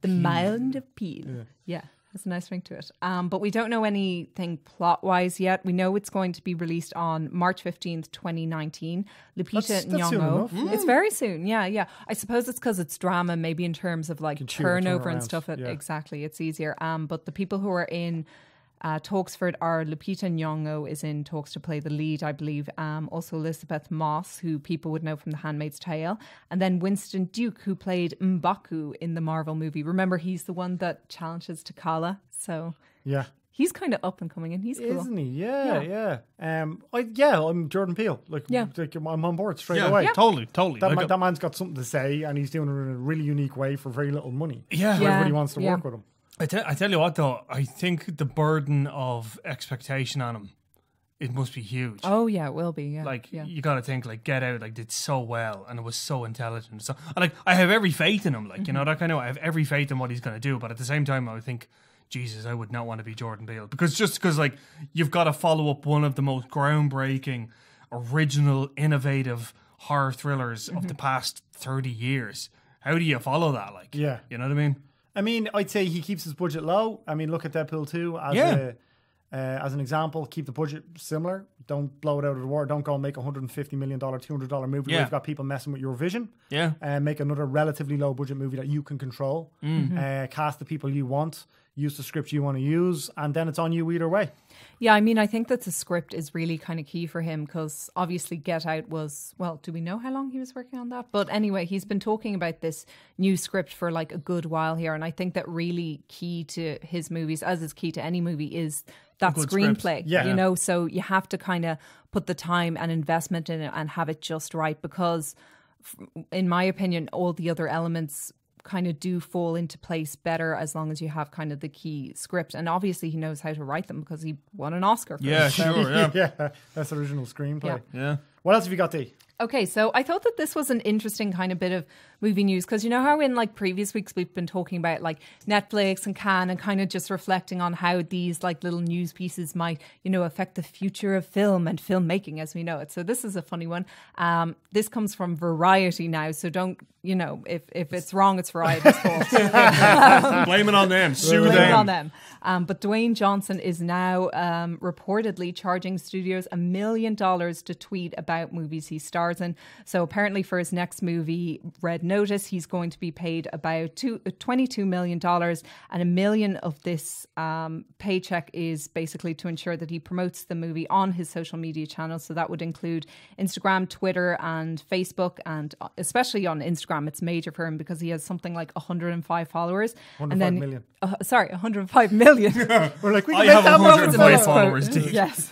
mind of Peele. Yeah. That's a nice ring to it. But we don't know anything plot-wise yet. We know it's going to be released on March 15th, 2019. Lupita That's soon Nyong'o. enough. It's very soon, yeah. I suppose it's because it's drama, maybe in terms of like turnover and stuff. Exactly, it's easier. But the people who are in talks for it are Lupita Nyong'o is in talks to play the lead, I believe. Also Elizabeth Moss, who people would know from The Handmaid's Tale. And then Winston Duke, who played M'Baku in the Marvel movie. Remember, he's the one that challenges T'Challa. So Yeah. he's kind of up and coming and he's cool. Isn't he? Yeah. I'm Jordan Peele. I'm on board straight away. Yeah, totally. That man's got something to say and he's doing it in a really unique way for very little money. Yeah. So everybody wants to work with him. I tell you what, though, I think the burden of expectation on him, it must be huge. Oh, yeah, it will be. Yeah. You got to think, like, Get Out, like, did so well and it was so intelligent. So, like, I have every faith in him, like, you know, that kind of, I have every faith in what he's going to do. But at the same time, I would think, Jesus, I would not want to be Jordan Peele. Because, like, you've got to follow up one of the most groundbreaking, original, innovative horror thrillers of the past 30 years. How do you follow that? Like, Yeah. You know what I mean? I mean, I'd say he keeps his budget low. I mean, look at Deadpool 2 as an example. Keep the budget similar. Don't blow it out of the water. Don't go and make a $150 million, $200 movie where you've got people messing with your vision. Yeah. Make another relatively low budget movie that you can control. Cast the people you want. Use the script you want to use. And then it's on you either way. Yeah, I mean, I think that the script is really kind of key for him because obviously Get Out was, well, do we know how long he was working on that? But anyway, he's been talking about this new script for like a good while here. And I think that really key to his movies, as is key to any movie, is that screenplay. Yeah. You know, so you have to kind of put the time and investment in it and have it just right because, in my opinion, all the other elements kind of do fall into place better as long as you have kind of the key script. And obviously he knows how to write them because he won an Oscar for it. Sure, yeah. Yeah, that's original screenplay. Yeah. What else have you got, Dee? Okay, so I thought that this was an interesting kind of bit of movie news because you know how in like previous weeks we've been talking about like Netflix and Cannes and kind of just reflecting on how these like little news pieces might, you know, affect the future of film and filmmaking as we know it. So this is a funny one. This comes from Variety now, so don't, you know, if it's wrong, it's Variety's fault. Blame it on them. Sue Blame them. it on them. But Dwayne Johnson is now reportedly charging studios $1 million to tweet about movies he stars in. So apparently for his next movie, Red Notice, he's going to be paid about $22 million, and $1 million of this paycheck is basically to ensure that he promotes the movie on his social media channels. So that would include Instagram, Twitter and Facebook, and especially on Instagram, it's major for him because he has something like 105 followers. 105 million. 105 million. We're like, we can I make have that 105 followers, dude. Yes.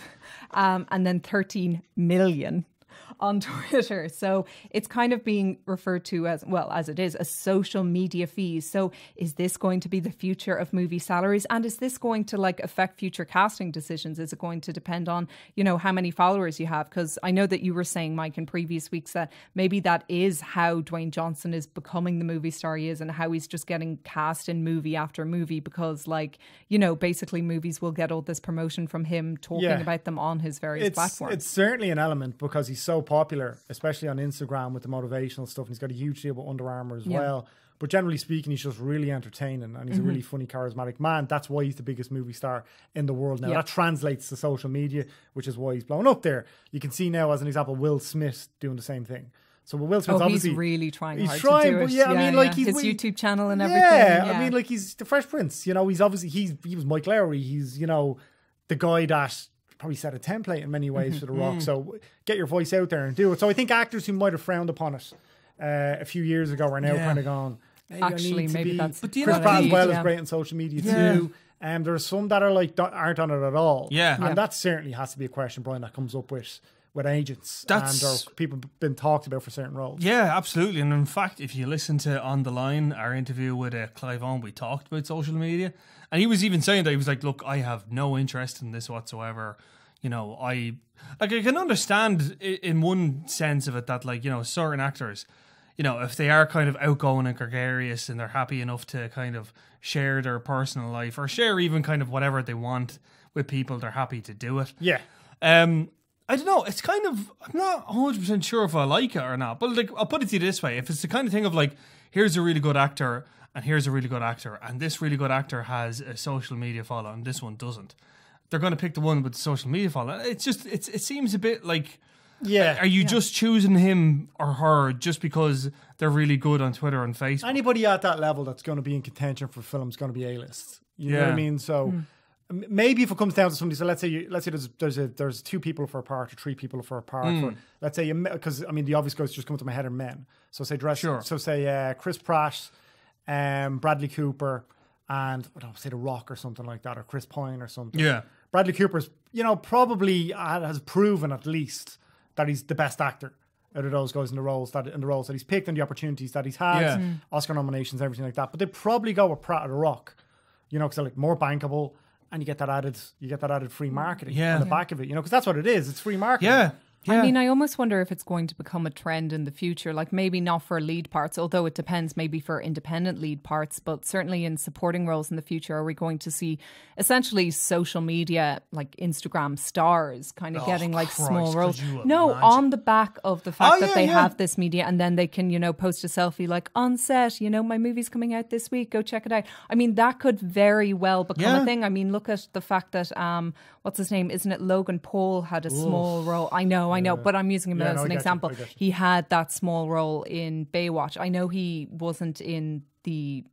And then 13 million on Twitter. So it's kind of being referred to as, well, as it is, a social media fees. So is this going to be the future of movie salaries? And is this going to like affect future casting decisions? Is it going to depend on, you know, how many followers you have? Because I know that you were saying, Mike, in previous weeks that maybe that is how Dwayne Johnson is becoming the movie star he is and how he's just getting cast in movie after movie because, like, you know, basically movies will get all this promotion from him talking about them on his various platforms. It's certainly an element because he's so popular, especially on Instagram with the motivational stuff. And he's got a huge deal with Under Armour as well. But generally speaking, he's just really entertaining and he's a really funny, charismatic man. That's why he's the biggest movie star in the world now. That translates to social media, which is why he's blown up there. You can see now, as an example, Will Smith doing the same thing. So Will Smith's obviously... he's really trying hard to do it. But yeah, I mean, like... His YouTube channel and everything. I mean, like, he's the Fresh Prince. You know, he's obviously... He was Mike Lowry. He's, you know, the guy that... probably set a template in many ways for The Rock. So get your voice out there and do it. So I think actors who might have frowned upon it a few years ago are now kind of gone, actually, maybe that's... But Chris Pratt as well is great on social media too. There are some that are like aren't on it at all. And that certainly has to be a question, Brian, that comes up with agents or people been talked about for certain roles. Yeah, absolutely. And in fact, if you listen to On the Line, our interview with Clive Owen, we talked about social media. And he was even saying that he was like, look, I have no interest in this whatsoever. You know, I can understand in one sense of it that, like, you know, certain actors, you know, if they are kind of outgoing and gregarious and they're happy enough to kind of share their personal life or share even kind of whatever they want with people, they're happy to do it. Yeah. I don't know. It's kind of, I'm not 100% sure if I like it or not. But like, I'll put it to you this way. If it's the kind of thing of like, here's a really good actor and here's a really good actor and this really good actor has a social media follow and this one doesn't, they're going to pick the one with the social media follow. It's just, it seems a bit like, are you just choosing him or her just because they're really good on Twitter and Facebook? Anybody at that level that's going to be in contention for film is going to be A-list. You know what I mean? So... Maybe if it comes down to somebody, so let's say there's 2 people for a part or 3 people for a part. For, let's say, because I mean the obvious guys just come to my head are men. So say Chris Pratt, Bradley Cooper, and say The Rock or something like that, or Chris Pine or something. Yeah, Bradley Cooper's, you know, probably has proven at least that he's the best actor out of those guys in the roles that he's picked and the opportunities that he's had, Oscar nominations, everything like that. But they probably go with Pratt or The Rock, you know, because they're like more bankable. And you get that added free marketing on the back of it, you know, because that's what it is. It's free marketing. Yeah. I mean, I almost wonder if it's going to become a trend in the future, like maybe not for lead parts, although it depends maybe for independent lead parts, but certainly in supporting roles in the future, are we going to see essentially social media, like Instagram stars kind of getting like small roles? No, on the back of the fact that they have this media and then they can, you know, post a selfie like on set, you know, my movie's coming out this week, go check it out. I mean, that could very well become a thing. I mean, look at the fact that, what's his name? Isn't it Logan Paul had a small role? I know, but I'm using him as an example. He had that small role in Baywatch. I know he wasn't in the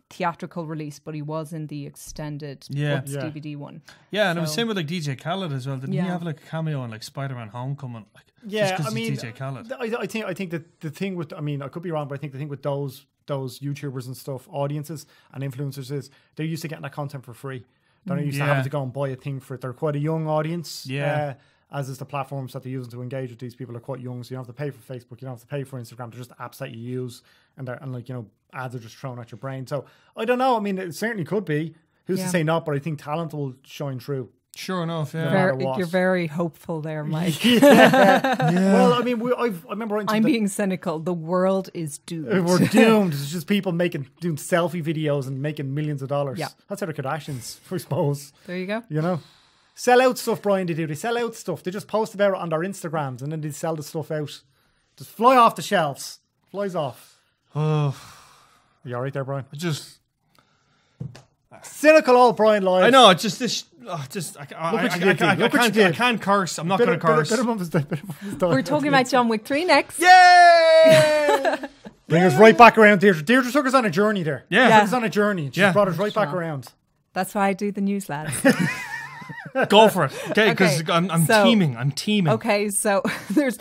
theatrical release, but he was in the extended DVD one. Yeah, and it was same with like DJ Khaled as well. Didn't he have like a cameo in like Spider-Man Homecoming? Like, I mean, DJ Khaled. I think that the thing with, I mean, I could be wrong, but I think the thing with those YouTubers and stuff, audiences and influencers is they're used to getting that content for free. They're not used to having to go and buy a thing for it. They're quite a young audience. Yeah. As is the platforms that they're using to engage with these people are quite young, so you don't have to pay for Facebook, you don't have to pay for Instagram. They're just apps that you use, and like, you know, ads are just thrown at your brain. So I don't know. I mean, it certainly could be. Who's to say not? But I think talent will shine through. Sure enough, yeah. You're very hopeful there, Mike. Yeah. Well, I mean, I remember... I'm being cynical. The world is doomed. We're doomed. It's just people doing selfie videos and making millions of dollars. Yeah. That's how the Kardashians, I suppose. There you go. You know? Sell out stuff, Brian, they do. They sell out stuff. They just post about it on their Instagrams and then they sell the stuff out. Just fly off the shelves. Flies off. Oh. You all right there, Brian? Cynical old Brian Lloyd. I know, it's just this... I can't curse. I'm not going to curse. We're talking about John Wick 3 next. Yay! Bring us right back around, Deirdre. Deirdre took us on a journey there. Yeah. Took us on a journey. She brought us right back around. That's why I do the news, lads. Go for it. Okay, because I'm teaming. I'm teaming. Okay, so there's...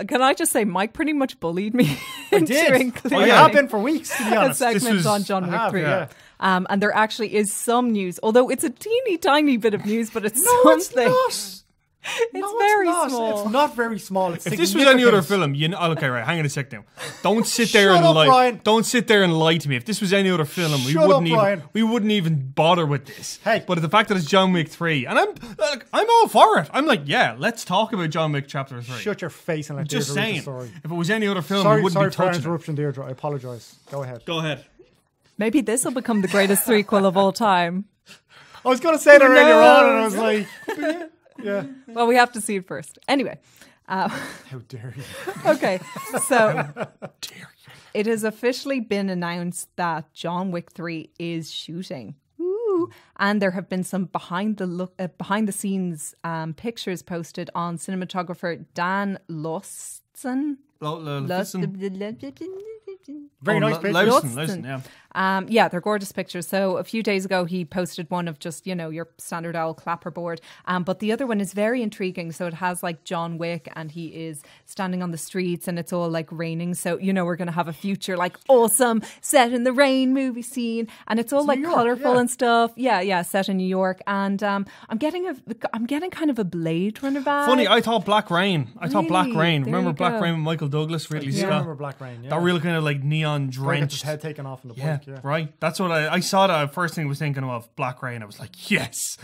Can I just say, Mike pretty much bullied me into including you have been for weeks, to be honest. A segment on John Wick 3. Yeah. And there actually is some news, although it's a teeny tiny bit of news, but it's something. It's not. It's very small. It's not very small. It's if this was any other film, okay, right, hang on a sec now. Don't sit there and lie. Don't sit there and lie to me. If this was any other film, we wouldn't even bother with this. Hey, but the fact that it's John Wick 3, and I'm all for it. I'm like, yeah, let's talk about John Wick Chapter 3. Shut your face and let Deirdre read the story. If it was any other film, we wouldn't be touching it. Sorry for interruption, Deirdre. I apologise. Go ahead. Maybe this will become the greatest threequel of all time. I was going to say that earlier on, and I was like, yeah. Well, we have to see it first. Anyway. How dare you? Okay, so it has officially been announced that John Wick 3 is shooting. Ooh. And there have been some behind the scenes pictures posted on cinematographer Dan Lawson. Very nice pictures. Lawson, yeah, they're gorgeous pictures. So a few days ago, he posted one of just, your standard owl clapperboard. But the other one is very intriguing. So it has like John Wick and he is standing on the streets and it's all like raining. So, we're going to have a future like awesome set in the rain movie scene. And it's all like colourful and stuff. Yeah, set in New York. And I'm getting kind of a Blade Runner vibe. Funny, I thought Black Rain. Remember Black Rain with Michael Douglas, Ridley Scott? I remember Black Rain, yeah. That real kind of like neon drenched. His head taken off in the bike, yeah. Right. That's what I saw that. First thing I was thinking of Black Rain. I was like, yes,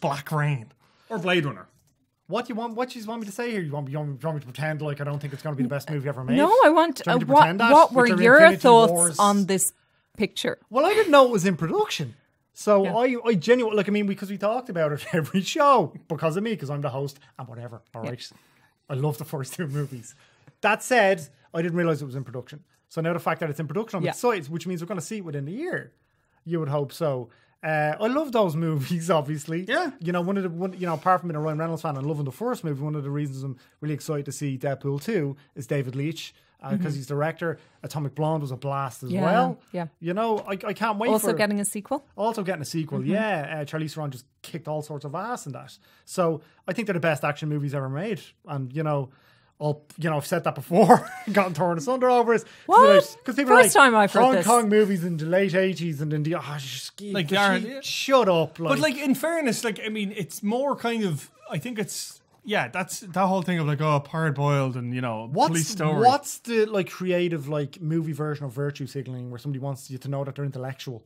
Black Rain. Or Blade Runner. What do you want me to say here? You want me to pretend like I don't think it's going to be the best movie ever made? No, I want to pretend that. What were your thoughts on this picture? Well, I didn't know it was in production. So I genuinely, because we talked about it every show because of me, because I'm the host and whatever. All right. I love the first two movies. That said, I didn't realize it was in production. So now the fact that it's in production, I'm excited, which means we're going to see it within the year. You would hope so. I love those movies, obviously. Yeah. Apart from being a Ryan Reynolds fan and loving the first movie, one of the reasons I'm really excited to see Deadpool 2 is David Leitch, because he's director. Atomic Blonde was a blast as well. Yeah. I can't wait Also getting a sequel, yeah. Charlize Theron just kicked all sorts of ass in that. So I think they're the best action movies ever made. And, I've said that before, gotten torn asunder over it. What? Because people First time I've heard this. Hong Kong movies in the late 80s and in the... shut up. But, in fairness, it's more kind of... I think it's... Yeah, that's that whole thing of hard-boiled and, police story. What's the, creative, movie version of virtue signaling where somebody wants you to know that they're intellectual?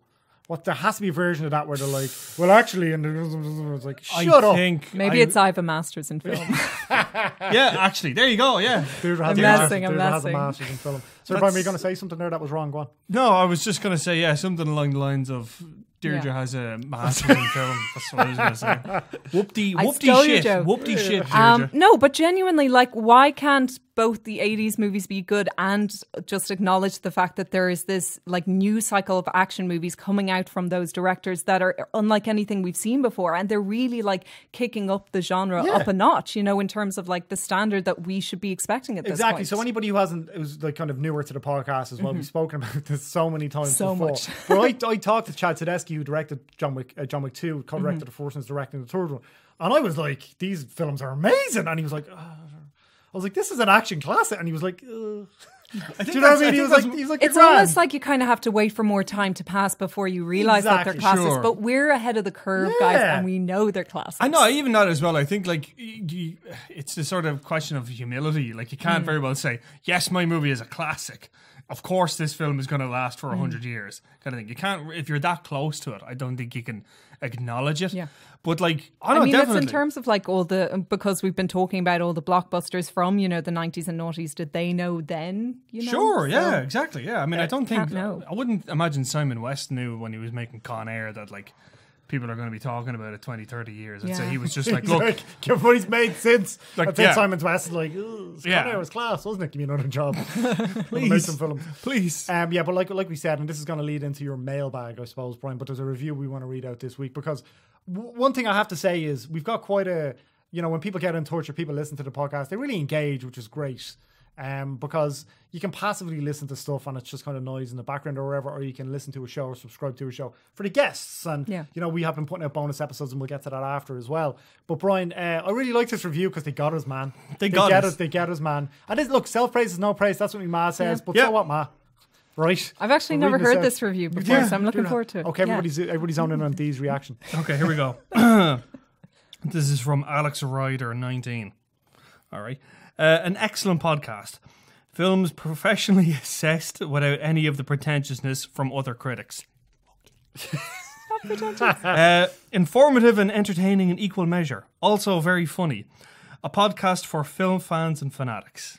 There has to be a version of that where they're like, well, actually, and it's like, shut up. Maybe it's I have a master's in film. Yeah, actually, there you go. Yeah, I'm messing. Has a master's in film. So, are you going to say something there that was wrong? Go on. No, I was just going to say something along the lines of Deirdre has a master's in film. That's what I was going to say. Whoopty shit, Deirdre. No, but genuinely, why can't both the 80s movies be good and just acknowledge the fact that there is this new cycle of action movies coming out from those directors that are unlike anything we've seen before, and they're really kicking up the genre up a notch, in terms of the standard that we should be expecting at this point. Exactly. So anybody who hasn't, it was kind of newer to the podcast as well. We've spoken about this so many times before. Much. But I talked to Chad Tedeschi, who directed John Wick 2, co-directed the first and is directing the third one, and I was like, these films are amazing, and he was like, I was like, this is an action classic. And he was like, do you know what I mean? He was like, it's almost like you kind of have to wait for more time to pass before you realise that they're classics. Sure. But we're ahead of the curve, guys, and we know they're classics. I know, even that as well. I think it's the sort of question of humility. You can't very well say, yes, my movie is a classic. of course this film is going to last for 100 years kind of thing. You can't, if you're that close to it, I don't think you can acknowledge it. Yeah. But like, I mean, definitely. It's in terms of like all the, because we've been talking about all the blockbusters from, you know, the 90s and noughties, did they know then? You know? Sure, yeah, exactly. Yeah. I mean, I don't think, know. I wouldn't imagine Simon West knew when he was making Con Air that like, people are going to be talking about it 20, 30 years. I'd say he was just like, look. Give what he's made since. Like, I think Simon West is like, Con Air was class, wasn't it? Give me another job. Please. Make some films. Please. Yeah, but like we said, and this is going to lead into your mailbag, I suppose, Brian, but there's a review we want to read out this week because one thing I have to say is we've got quite a, you know, when people get in touch or people listen to the podcast, they really engage, which is great. Because you can passively listen to stuff and it's just kind of noise in the background or whatever, or you can listen to a show or subscribe to a show for the guests. And, you know, we have been putting out bonus episodes and we'll get to that after as well. But Brian, I really like this review because they got us, man. They get us, man. And this, look, self-praise is no praise. That's what my ma says. But so what, ma? Right? I've actually never heard this review before, so I'm looking forward to it. Okay, everybody's on in on Dee's reaction. Okay, here we go. This is from Alex Ryder, 19. All right. An excellent podcast. Films professionally assessed without any of the pretentiousness from other critics. Informative and entertaining in equal measure. Also very funny. A podcast for film fans and fanatics.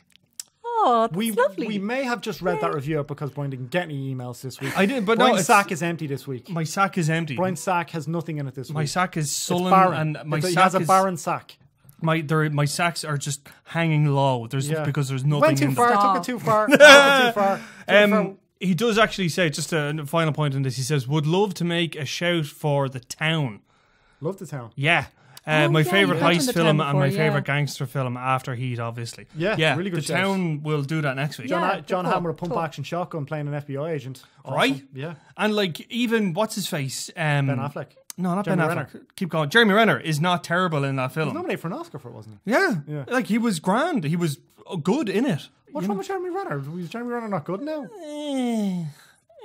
Oh, that's lovely. We may have just read that review out because Brian didn't get any emails this week. I didn't, but Brian's sack is empty this week. My sack is empty. Brian's sack has nothing in it this week. My sack is sullen and he has a barren sack. My sacks are just hanging low. Because there's nothing. Went too in far. them. Took it too far. Too far. He does actually say, just a final point on this. He says, "Would love to make a shout for The Town." Love The Town. Yeah. My favourite heist film and my favourite gangster film after Heat, obviously. Yeah, really good. The Town will do that next week. John Hamm with a pump action shotgun playing an FBI agent. Awesome. Right? Yeah. And like, even, what's his face? Ben Affleck. No, not Jeremy Ben Affleck. Renner. Keep going. Jeremy Renner is not terrible in that film. He was nominated for an Oscar for it, wasn't he? Yeah. Like, he was grand. He was good in it. What's wrong with Jeremy Renner? Was Jeremy Renner not good now?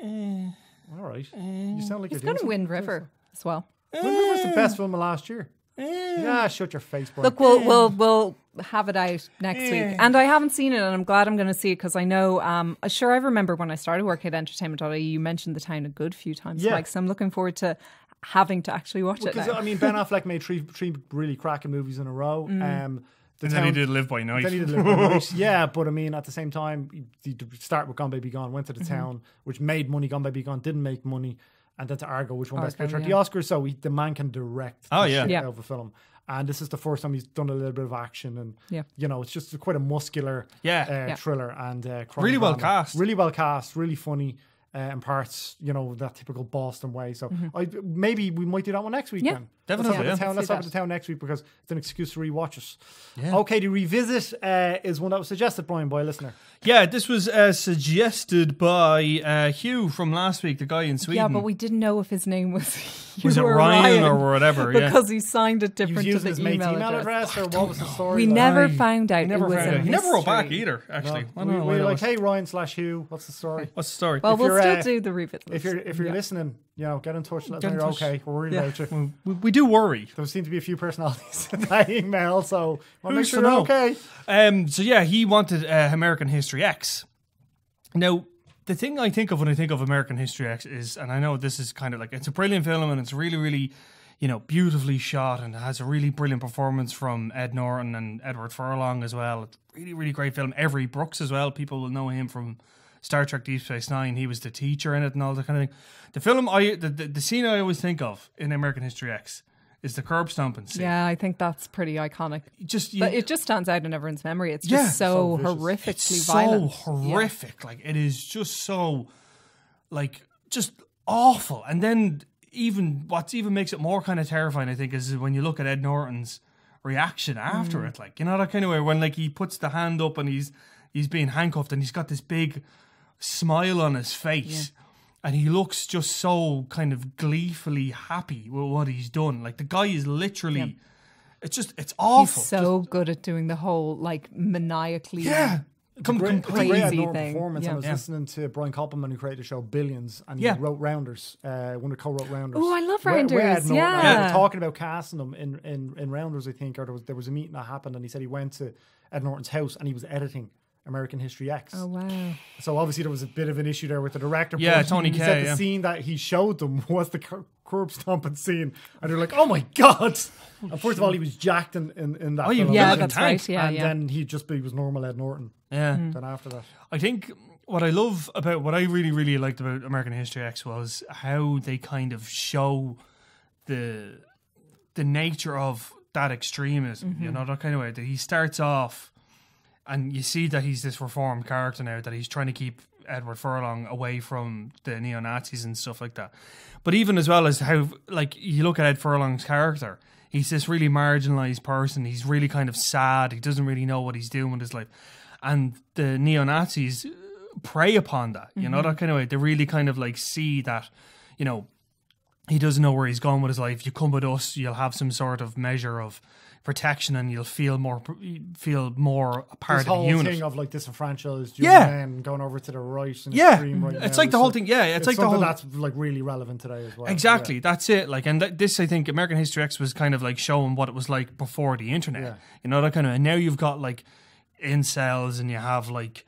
All right. You sound like he's going to win River as well. Wind River's the best film of last year. Yeah, shut your face, Brian. Look, we'll have it out next week, and I haven't seen it, and I'm glad I'm going to see it because I know. I remember when I started working at entertainment.ie, you mentioned The Town a good few times, Mike. So I'm looking forward to having to actually watch it. Because I mean, Ben Affleck made three really cracking movies in a row. Then he did Live by Night. Yeah, but I mean, at the same time, he start with Gone Baby Gone, went to The Town, which made money. Gone Baby Gone didn't make money. And then to Argo, which won Best Picture at the Oscars. So the man can direct shit out of a film. And this is the first time he's done a little bit of action. And, you know, it's just quite a muscular thriller. And really well cast. Really well cast, really funny in parts, you know, that typical Boston way. So maybe we might do that one next week then. Definitely. Let's have The Town next week because it's an excuse to rewatch us. Yeah. Okay, the revisit is one that was suggested, Brian, by a listener. Yeah, this was suggested by Hugh from last week, the guy in Sweden. Yeah, but we didn't know if his name was Hugh was it Ryan or whatever? Because he signed it different to the his mate's email address or what was the story? We never found out. He never wrote back either, actually. No. We were like, hey, Ryan/Hugh, what's the story? What's the story? Well, we'll still do the revisit. If you're listening, you know, get in touch. Let us know you're okay. We're worried about you. We do worry. There seem to be a few personalities in that email, so we'll make sure they're okay. So yeah, he wanted American History X. Now, the thing I think of when I think of American History X is, and I know this is kind of like, it's a brilliant film and it's really, really, you know, beautifully shot and it has a really brilliant performance from Ed Norton and Edward Furlong as well. It's a really, really great film. Avery Brooks as well. People will know him from Star Trek Deep Space Nine. He was the teacher in it and all that kind of thing. The film, the scene I always think of in American History X is the curb stomping scene. Yeah, I think that's pretty iconic. But it just stands out in everyone's memory. It's just so horrifically violent. So horrific. Yeah. Like, it is just so, like, just awful. And then what even makes it more kind of terrifying, I think, is when you look at Ed Norton's reaction after it. Like, you know, that kind of way when, like, he puts the hand up and he's being handcuffed and he's got this big smile on his face. Yeah. And he looks just so kind of gleefully happy with what he's done. Like, the guy is literally, it's awful. He's so good at doing the whole, like, maniacally crazy thing. Performance. I was listening to Brian Koppelman, who created the show Billions, and he wrote Rounders, one of the co-wrote Rounders. Oh, I love Rounders, They were talking about casting them in Rounders, I think, or there was a meeting that happened, and he said he went to Ed Norton's house, and he was editing American History X. Oh, wow. So obviously there was a bit of an issue there with the director. Yeah, Tony Kaye. Said the scene that he showed them was the curb stomping scene. And they're like, oh my God. And first of all, he was jacked in that film. Yeah, that's right. Yeah, and then he was normal Ed Norton. Yeah. Then after that. I think what I really, really liked about American History X was how they kind of show the nature of that extremism, you know, that kind of way. That he starts off and you see that he's this reformed character now, that he's trying to keep Edward Furlong away from the neo-Nazis and stuff like that. But even as well as how, like, you look at Ed Furlong's character, he's this really marginalised person. He's really kind of sad. He doesn't really know what he's doing with his life. And the neo-Nazis prey upon that, you know, that kind of way. They really kind of like see that, you know, he doesn't know where he's going with his life. You come with us, you'll have some sort of measure of protection, and you'll feel more a part of the unit. This whole thing of like disenfranchised young men going over to the right and extreme right now. It's like the whole thing. Yeah, it's like the whole. That's like really relevant today as well. Exactly, that's it. Like, and this, I think, American History X was kind of like showing what it was like before the internet. Yeah. You know, that kind of. And now you've got like incels, and you have like,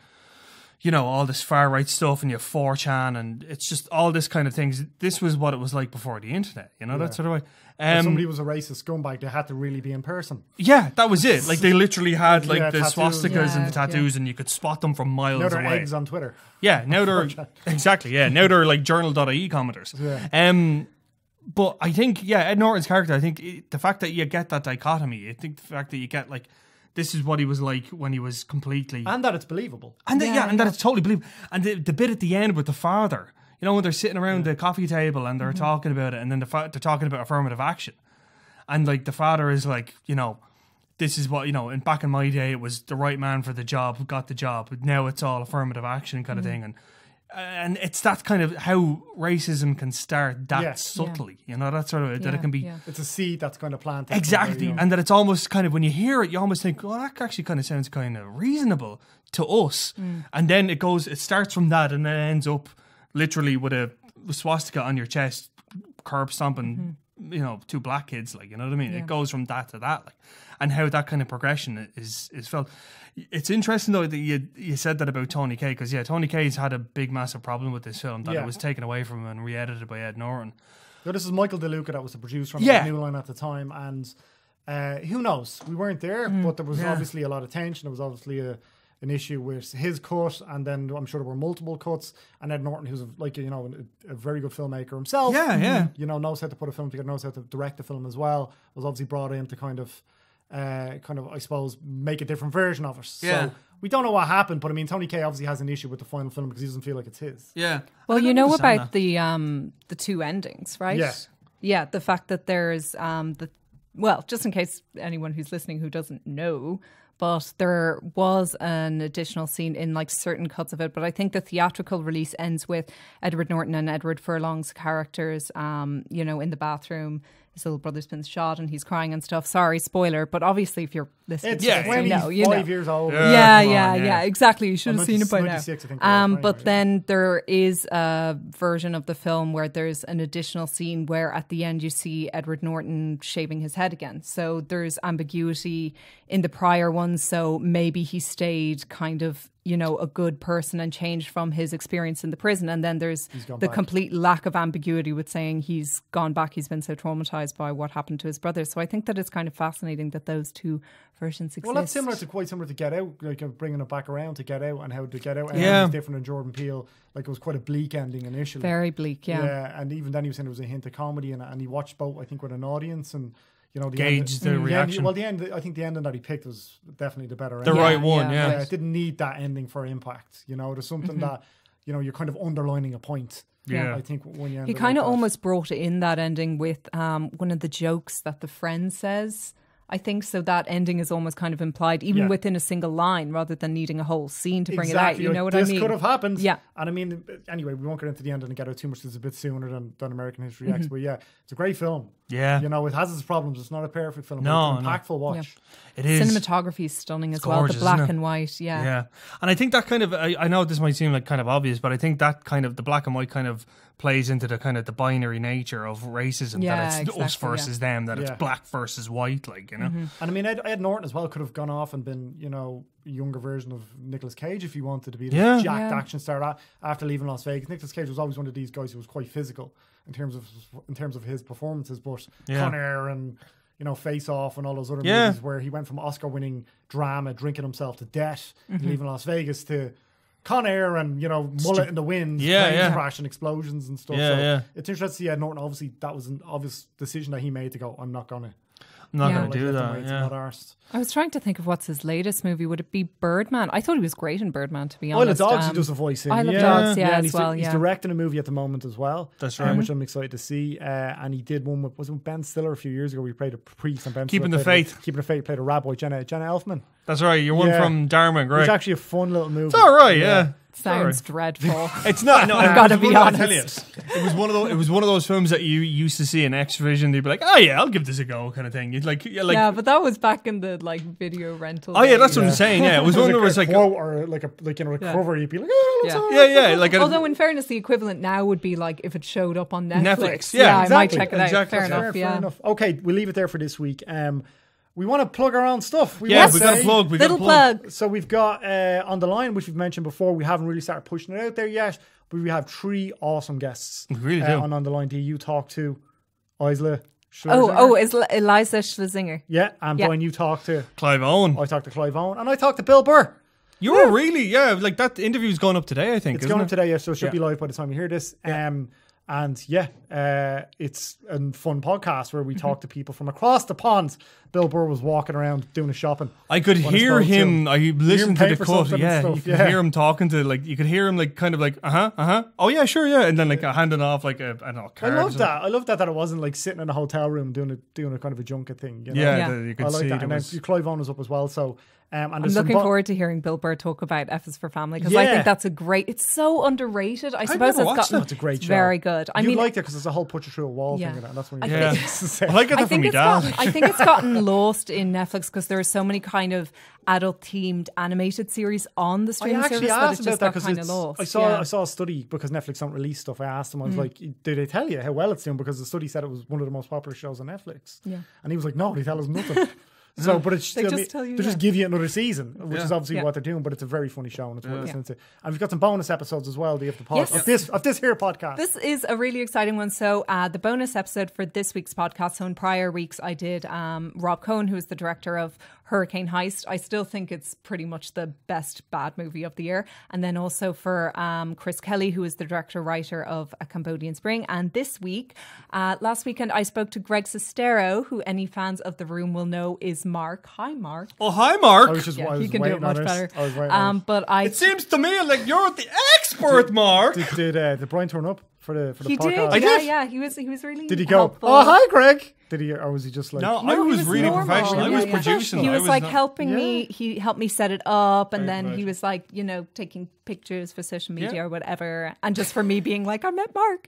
you know, all this far right stuff, and you have 4chan, and it's just all this kind of things. This was what it was like before the internet, you know, that sort of way. If somebody was a racist scumbag, they had to really be in person. Yeah, that was it. Like, they literally had like the tattoos. swastikas and the tattoos, and you could spot them from miles Now they're away. eggs on Twitter. Yeah, now they're exactly. Yeah, now they're like journal.ie commenters. Yeah. But I think Ed Norton's character. I think the fact that you get that dichotomy. I think the fact that you get like, this is what he was like when he was completely... And that it's believable. And that it's totally believable. And the bit at the end with the father, you know, when they're sitting around the coffee table and they're talking about it, and then they're talking about affirmative action. And, like, the father is like, you know, this is what, you know, and back in my day, it was the right man for the job who got the job. But now it's all affirmative action kind of thing. And it's that kind of how racism can start that subtly, you know, that sort of, that it can be... Yeah. It's a seed that's going to plant it. Exactly. And that it's almost kind of, when you hear it, you almost think, well, that actually kind of sounds kind of reasonable to us. And then it starts from that, and then it ends up literally with a swastika on your chest, curb stomping, you know, 2 black kids, like, you know what I mean? It goes from that to that, like, and how that kind of progression is felt. It's interesting though that you said that about Tony Kaye, because Tony Kaye's had a big massive problem with this film, that it was taken away from him and re-edited by Ed Norton. So this is Michael DeLuca that was the producer on New Line at the time, and who knows, we weren't there, but there was obviously a lot of tension. There was obviously an issue with his cut, and then I'm sure there were multiple cuts, and Ed Norton, who's like, you know, a very good filmmaker himself, you know, knows how to put a film together, knows how to direct a film as well, was obviously brought in to kind of I suppose make a different version of it. So we don't know what happened, but I mean, Tony Kaye obviously has an issue with the final film because he doesn't feel like it's his. Yeah. Well, you know about the 2 endings, right? Yes. Yeah, the fact that there's just in case anyone who's listening who doesn't know, but there was an additional scene in like certain cuts of it. But I think the theatrical release ends with Edward Norton and Edward Furlong's characters, you know, in the bathroom. His little brother's been shot and he's crying and stuff. Sorry, spoiler. But obviously, if you're listening, it's 25 years old. Yeah, exactly. You should have seen it by now. 96, I think. But then there is a version of the film where there's an additional scene where at the end you see Edward Norton shaving his head again. So there's ambiguity in the prior ones. So maybe he stayed kind of, you know, a good person and changed from his experience in the prison. And then there's the complete lack of ambiguity with saying he's gone back. He's been so traumatized by what happened to his brother. So I think that it's kind of fascinating that those 2 versions exist. Well, that's quite similar to Get Out, like bringing it back around to Get Out, and how to Get Out is different than Jordan Peele. Like, it was quite a bleak ending initially. Very bleak, Yeah, and even then he was saying there was a hint of comedy, and he watched both, I think, with an audience, and you know, gauge the reaction. I think the ending that he picked was definitely the better ending. The right one, yeah. It didn't need that ending for impact. You know, there's something that, you know, you're kind of underlining a point. Yeah. I think when you he kind of almost brought it in, that ending, with one of the jokes that the friend says. I think so. That ending is almost kind of implied, even within a single line, rather than needing a whole scene to bring it out. You know what I mean? This could have happened. Yeah. And I mean, anyway, we won't get into the ending and get out too much. It's a bit sooner than American History X. But yeah, it's a great film. Yeah. You know, it has its problems. It's not a perfect film. No, it's an impactful watch. Yeah. It is. Cinematography is stunning as gorgeous, well. The black and white. Yeah. And I think that kind of, I know this might seem like kind of obvious, but I think that kind of, the black and white kind of plays into the kind of the binary nature of racism, that it's us versus them, that it's black versus white, like, you know. And I mean, Ed Norton as well could have gone off and been, you know, a younger version of Nicolas Cage if he wanted to be the jacked action star after leaving Las Vegas. Nicolas Cage was always one of these guys who was quite physical in terms of his performances, but Con Air and, you know, Face Off and all those other movies where he went from Oscar-winning drama, drinking himself to death, leaving Las Vegas, to Con Air and, you know, Mullet in the Wind, planes crash and explosions and stuff. It's interesting to see Ed Norton. Obviously, that was an obvious decision that he made to go, I'm not going to do that. I was trying to think of what's his latest movie. Would it be Birdman? I thought he was great in Birdman, to be honest. Isle of Dogs, he does a voice in. Isle of Dogs, and as well. He's directing a movie at the moment as well. That's right. Which I'm excited to see. And he did one with Ben Stiller a few years ago. We played a priest and Ben Keeping Stiller the Faith. Keeping the Faith played a rabbi, Jenna Elfman. That's right. You're one from Dharma, great. It's actually a fun little movie. It's all right, yeah. Sounds dreadful. It's not. No, I've got to be honest. It was one of those films that you used to see in X-Vision. They'd be like, "Oh yeah, I'll give this a go," kind of thing. You'd like, yeah, but that was back in the like video rental. Oh yeah, that's what I'm saying. Yeah, it was one that was like quote or like a cover. You'd be like, Like, although in fairness, the equivalent now would be like if it showed up on Netflix. Yeah, exactly. I might check it out. Fair enough. Okay, we'll leave it there for this week. We want to plug our own stuff. We've got a plug. Little plug. So we've got on the line, which we've mentioned before. We haven't really started pushing it out there yet, but we have 3 awesome guests. We really do. On the line. Do you talk to Isla? Is Eliza Schlesinger? Yeah, and Brian, you talk to Clive Owen. I talk to Clive Owen, and I talk to Bill Burr. You were really, like that interview's going up today, I think. It's going up today, so it should be live by the time you hear this. It's a fun podcast where we talk to people from across the pond. Bill Burr was walking around doing his shopping. I could hear him. I listened to the cut. Yeah, you could hear him talking to, like, you could hear him like kind of like oh yeah, sure, yeah, and then like handing off like a I don't know, card. I love that it wasn't like sitting in a hotel room doing a kind of a junket thing. You know? You could see that. And then Clive Owen was up as well. So I'm looking forward to hearing Bill Burr talk about F is for Family, because I think that's it's so underrated. I suppose it's a great show. Very good. I mean, liked it because there's a whole put you through a wall thing in it, and that's when you I like it from my dad. I think it's gotten lost in Netflix because there are so many kind of adult themed animated series on the streaming service that it's just got kind of lost. I saw a study, because Netflix don't release stuff. I asked him, I was like, did they tell you how well it's doing? Because the study said it was one of the most popular shows on Netflix. Yeah. And he was like, no, they tell us nothing. So, but it's just give you another season, which is obviously what they're doing. But it's a very funny show, and it's worth listening to. And we've got some bonus episodes as well. Do you have the of this here podcast? This is a really exciting one. So, the bonus episode for this week's podcast. So, in prior weeks, I did Rob Cohen, who is the director of Hurricane Heist. I still think it's pretty much the best bad movie of the year. And then also for Chris Kelly, who is the director writer of A Cambodian Spring. And this week, last weekend, I spoke to Greg Sestero, who any fans of The Room will know is Mark. Hi, Mark. Oh, hi, Mark. He can do it much better. It seems to me like you're the expert, Mark. Did Brian turn up for the podcast? I did. Yeah, he was really. Did he go? Helpful. Oh, hi, Greg. Did he, or was he just like? No, I was really professional. I was producing. He was like helping me. He helped me set it up, and then he was like, taking pictures for social media or whatever, and just for me being like, I met Mark.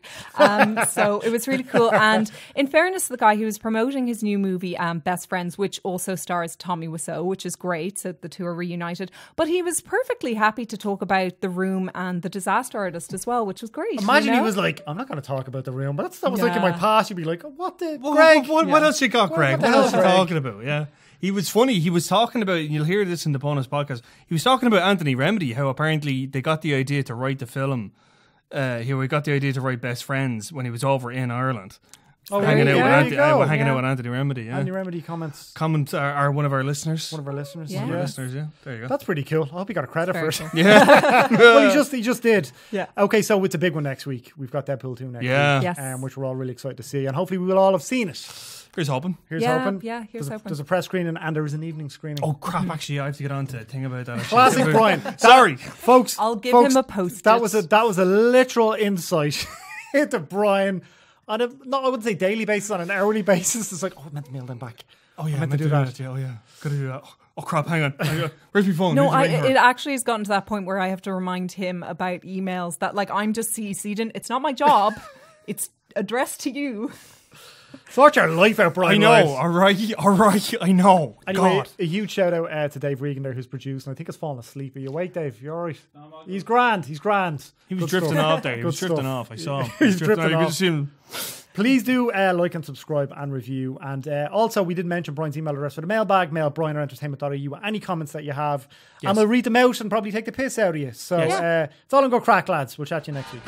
So it was really cool. And in fairness to the guy, he was promoting his new movie, Best Friends, which also stars Tommy Wiseau, which is great. So the two are reunited. But he was perfectly happy to talk about The Room and The Disaster Artist as well, which was great. Imagine he was like, I'm not going to talk about The Room, but that was like in my past. You'd be like, what the Greg? What else you got, Greg? What else are you talking about? Yeah. He was funny. He was talking about, you'll hear this in the bonus podcast, he was talking about Anthony Remedy, how apparently they got the idea to write the film. We got the idea to write Best Friends when he was over in Ireland. Hanging out with Anthony Remedy. Yeah. Anthony Remedy comments are one of our listeners. One of our listeners. Yeah. One of our listeners, yeah. There you go. That's pretty cool. I hope he got a credit for it. Yeah. Well, he just did. Yeah. Okay, so it's a big one next week. We've got Deadpool 2 next week. Yes. Which we're all really excited to see. And hopefully we will all have seen it. Here's hoping. Here's hoping. Yeah, here's hoping. There's a press screening and there is an evening screening. Oh, crap. Actually, I have to get on to a thing about that. Classic Brian. Sorry. Folks. I'll give him a post-it. That was a literal insight into Brian. On I wouldn't say daily basis, on an hourly basis. It's like, I meant to mail them back. Oh, yeah, I meant to do that. Yeah, oh, yeah. Gotta do that. Oh, crap, hang on. Where's my phone? No, it actually has gotten to that point where I have to remind him about emails that, like, I'm just CC'd in. It's not my job. It's addressed to you. Sort your life out, Brian. I know. All right. I know. Anyway, God. a huge shout out to Dave Regan there, who's producing. I think he's fallen asleep. Are you awake, Dave? You're all right. He's grand. He was Good drifting stuff. off there. He Good was drifting stuff. off. I saw him. He's drifting off. off. You could see him. Please do like and subscribe and review. And also, we did mention Brian's email address for the mailbag, mail Brian or entertainment.ie with any comments that you have. Yes. And we'll read them out and probably take the piss out of you. So it's all in good crack, lads. We'll chat to you next week.